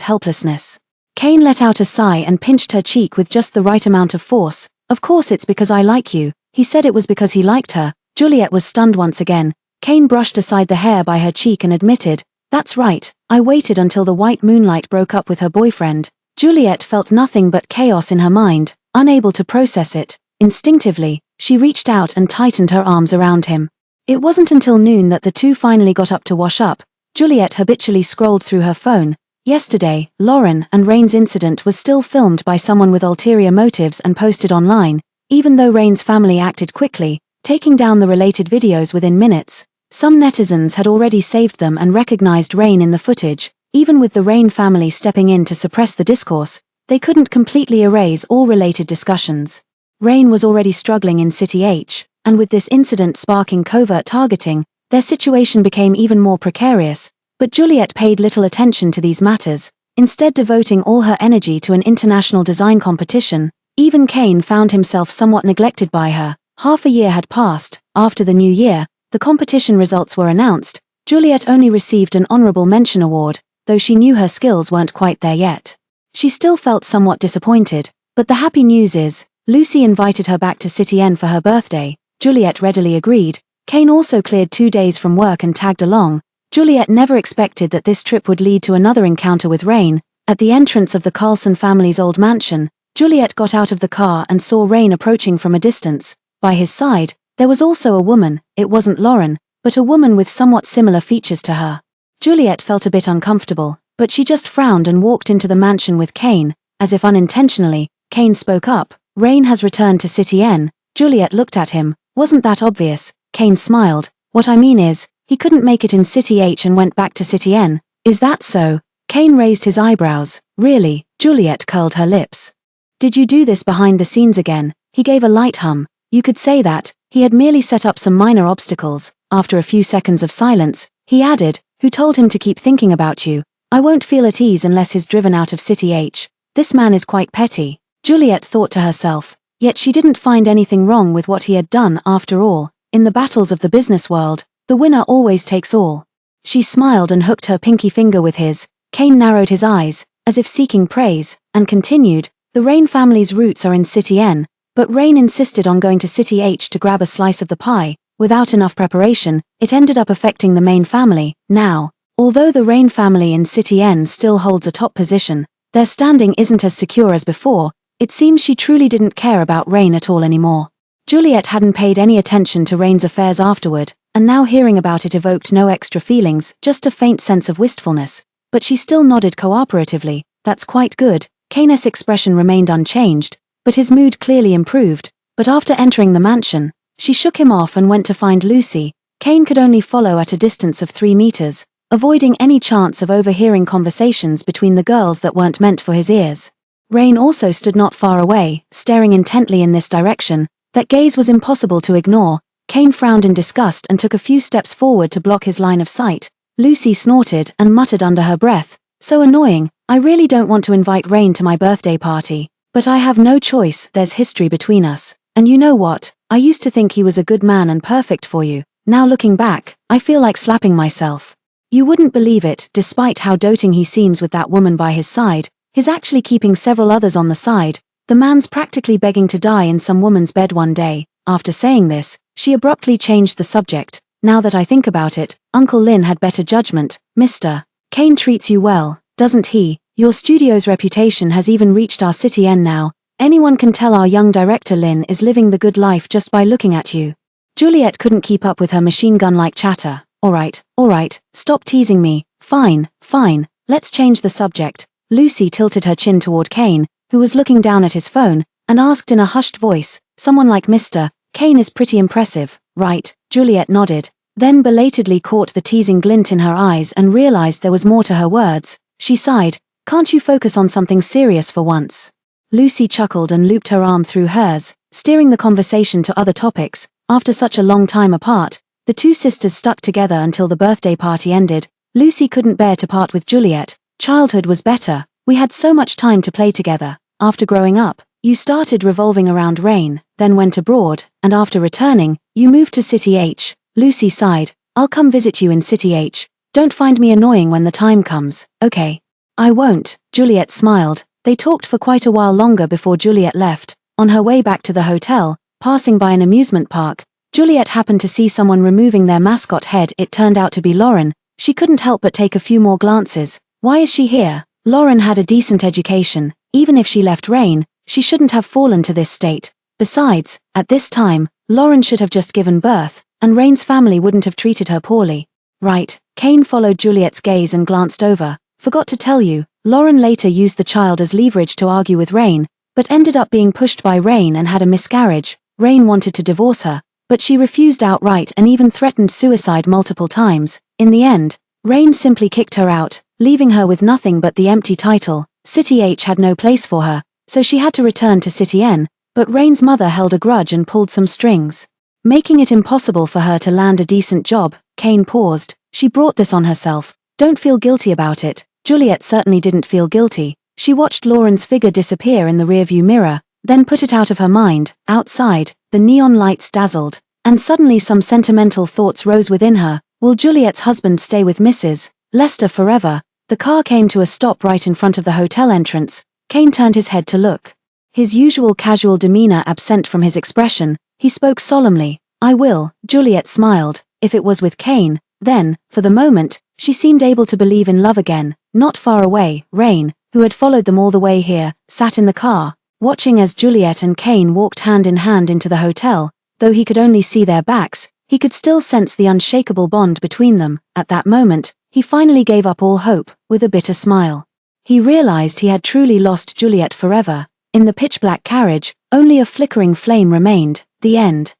helplessness. Kane let out a sigh and pinched her cheek with just the right amount of force. "Of course it's because I like you." He said it was because he liked her. Juliet was stunned once again. Kane brushed aside the hair by her cheek and admitted, "That's right, I waited until the white moonlight broke up with her boyfriend." Juliet felt nothing but chaos in her mind, unable to process it. Instinctively, she reached out and tightened her arms around him. It wasn't until noon that the two finally got up to wash up. Juliet habitually scrolled through her phone. Yesterday, Lauren and Rain's incident was still filmed by someone with ulterior motives and posted online. Even though Rain's family acted quickly, taking down the related videos within minutes, some netizens had already saved them and recognized Rain in the footage. Even with the Rain family stepping in to suppress the discourse, they couldn't completely erase all related discussions. Rain was already struggling in City H, and with this incident sparking covert targeting, their situation became even more precarious. But Juliet paid little attention to these matters, instead devoting all her energy to an international design competition. Even Kane found himself somewhat neglected by her. Half a year had passed. After the new year, the competition results were announced. Juliet only received an honorable mention award, though she knew her skills weren't quite there yet. She still felt somewhat disappointed, but the happy news is, Lucy invited her back to City N for her birthday. Juliet readily agreed. Kane also cleared 2 days from work and tagged along. Juliet never expected that this trip would lead to another encounter with Rain. At the entrance of the Carlson family's old mansion, Juliet got out of the car and saw Rain approaching from a distance. By his side, there was also a woman. It wasn't Lauren, but a woman with somewhat similar features to her. Juliet felt a bit uncomfortable, but she just frowned and walked into the mansion with Kane. As if unintentionally, Kane spoke up. Rain has returned to City N. Juliet looked at him. Wasn't that obvious? Kane smiled. What I mean is, he couldn't make it in City H and went back to City N. Is that so? Kane raised his eyebrows. Really? Juliet curled her lips. Did you do this behind the scenes again? He gave a light hum. You could say that. He had merely set up some minor obstacles. After a few seconds of silence, he added, who told him to keep thinking about you? I won't feel at ease unless he's driven out of City H. This man is quite petty. Juliet thought to herself. Yet she didn't find anything wrong with what he had done after all. In the battles of the business world, the winner always takes all. She smiled and hooked her pinky finger with his. Kane narrowed his eyes, as if seeking praise, and continued, the Rain family's roots are in City N, but Rain insisted on going to City H to grab a slice of the pie. Without enough preparation, it ended up affecting the main family. Now, although the Rain family in City N still holds a top position, their standing isn't as secure as before. It seems she truly didn't care about Rain at all anymore. Juliet hadn't paid any attention to Rain's affairs afterward, and now hearing about it evoked no extra feelings, just a faint sense of wistfulness. But she still nodded cooperatively. That's quite good. Kane's expression remained unchanged, but his mood clearly improved. But after entering the mansion, she shook him off and went to find Lucy. Kane could only follow at a distance of 3 meters, avoiding any chance of overhearing conversations between the girls that weren't meant for his ears. Rain also stood not far away, staring intently in this direction. That gaze was impossible to ignore. Kane frowned in disgust and took a few steps forward to block his line of sight. Lucy snorted and muttered under her breath, so annoying, I really don't want to invite Rain to my birthday party. But I have no choice, there's history between us. And you know what, I used to think he was a good man and perfect for you. Now looking back, I feel like slapping myself. You wouldn't believe it, despite how doting he seems with that woman by his side, he's actually keeping several others on the side. The man's practically begging to die in some woman's bed one day. After saying this, she abruptly changed the subject. Now that I think about it, Uncle Lin had better judgment. Mr. Kane treats you well, doesn't he? Your studio's reputation has even reached our City N now. Anyone can tell our young director Lin is living the good life just by looking at you. Juliet couldn't keep up with her machine gun-like chatter. Alright, stop teasing me. Fine, let's change the subject. Lucy tilted her chin toward Kane, who was looking down at his phone, and asked in a hushed voice, someone like Mr. Kane is pretty impressive, right? Juliet nodded, then belatedly caught the teasing glint in her eyes and realized there was more to her words. She sighed, can't you focus on something serious for once? Lucy chuckled and looped her arm through hers, steering the conversation to other topics. After such a long time apart, the two sisters stuck together until the birthday party ended. Lucy couldn't bear to part with Juliet. Childhood was better. We had so much time to play together. After growing up, you started revolving around Rain, then went abroad, and after returning, you moved to City H. Lucy sighed. I'll come visit you in City H. Don't find me annoying when the time comes, okay? I won't, Juliet smiled. They talked for quite a while longer before Juliet left. On her way back to the hotel, passing by an amusement park, Juliet happened to see someone removing their mascot head. It turned out to be Lauren. She couldn't help but take a few more glances. Why is she here? Lauren had a decent education. Even if she left Rain, she shouldn't have fallen to this state. Besides, at this time, Lauren should have just given birth, and Rain's family wouldn't have treated her poorly. Right, Kane followed Juliet's gaze and glanced over. Forgot to tell you, Lauren later used the child as leverage to argue with Rain, but ended up being pushed by Rain and had a miscarriage. Rain wanted to divorce her, but she refused outright and even threatened suicide multiple times. In the end, Rain simply kicked her out, leaving her with nothing but the empty title. City H had no place for her, so she had to return to City N, but Rain's mother held a grudge and pulled some strings, making it impossible for her to land a decent job. Kane paused. She brought this on herself. Don't feel guilty about it. Juliet certainly didn't feel guilty. She watched Lauren's figure disappear in the rearview mirror, then put it out of her mind. Outside, the neon lights dazzled, and suddenly some sentimental thoughts rose within her. Will Juliet's husband stay with Mrs. Lester forever? The car came to a stop right in front of the hotel entrance. Kane turned his head to look. His usual casual demeanor absent from his expression, he spoke solemnly. I will. Juliet smiled. If it was with Kane, then, for the moment, she seemed able to believe in love again. Not far away, Rain, who had followed them all the way here, sat in the car, watching as Juliet and Kane walked hand in hand into the hotel. Though he could only see their backs, he could still sense the unshakable bond between them. At that moment, he finally gave up all hope, with a bitter smile. He realized he had truly lost Juliet forever. In the pitch-black carriage, only a flickering flame remained. The end.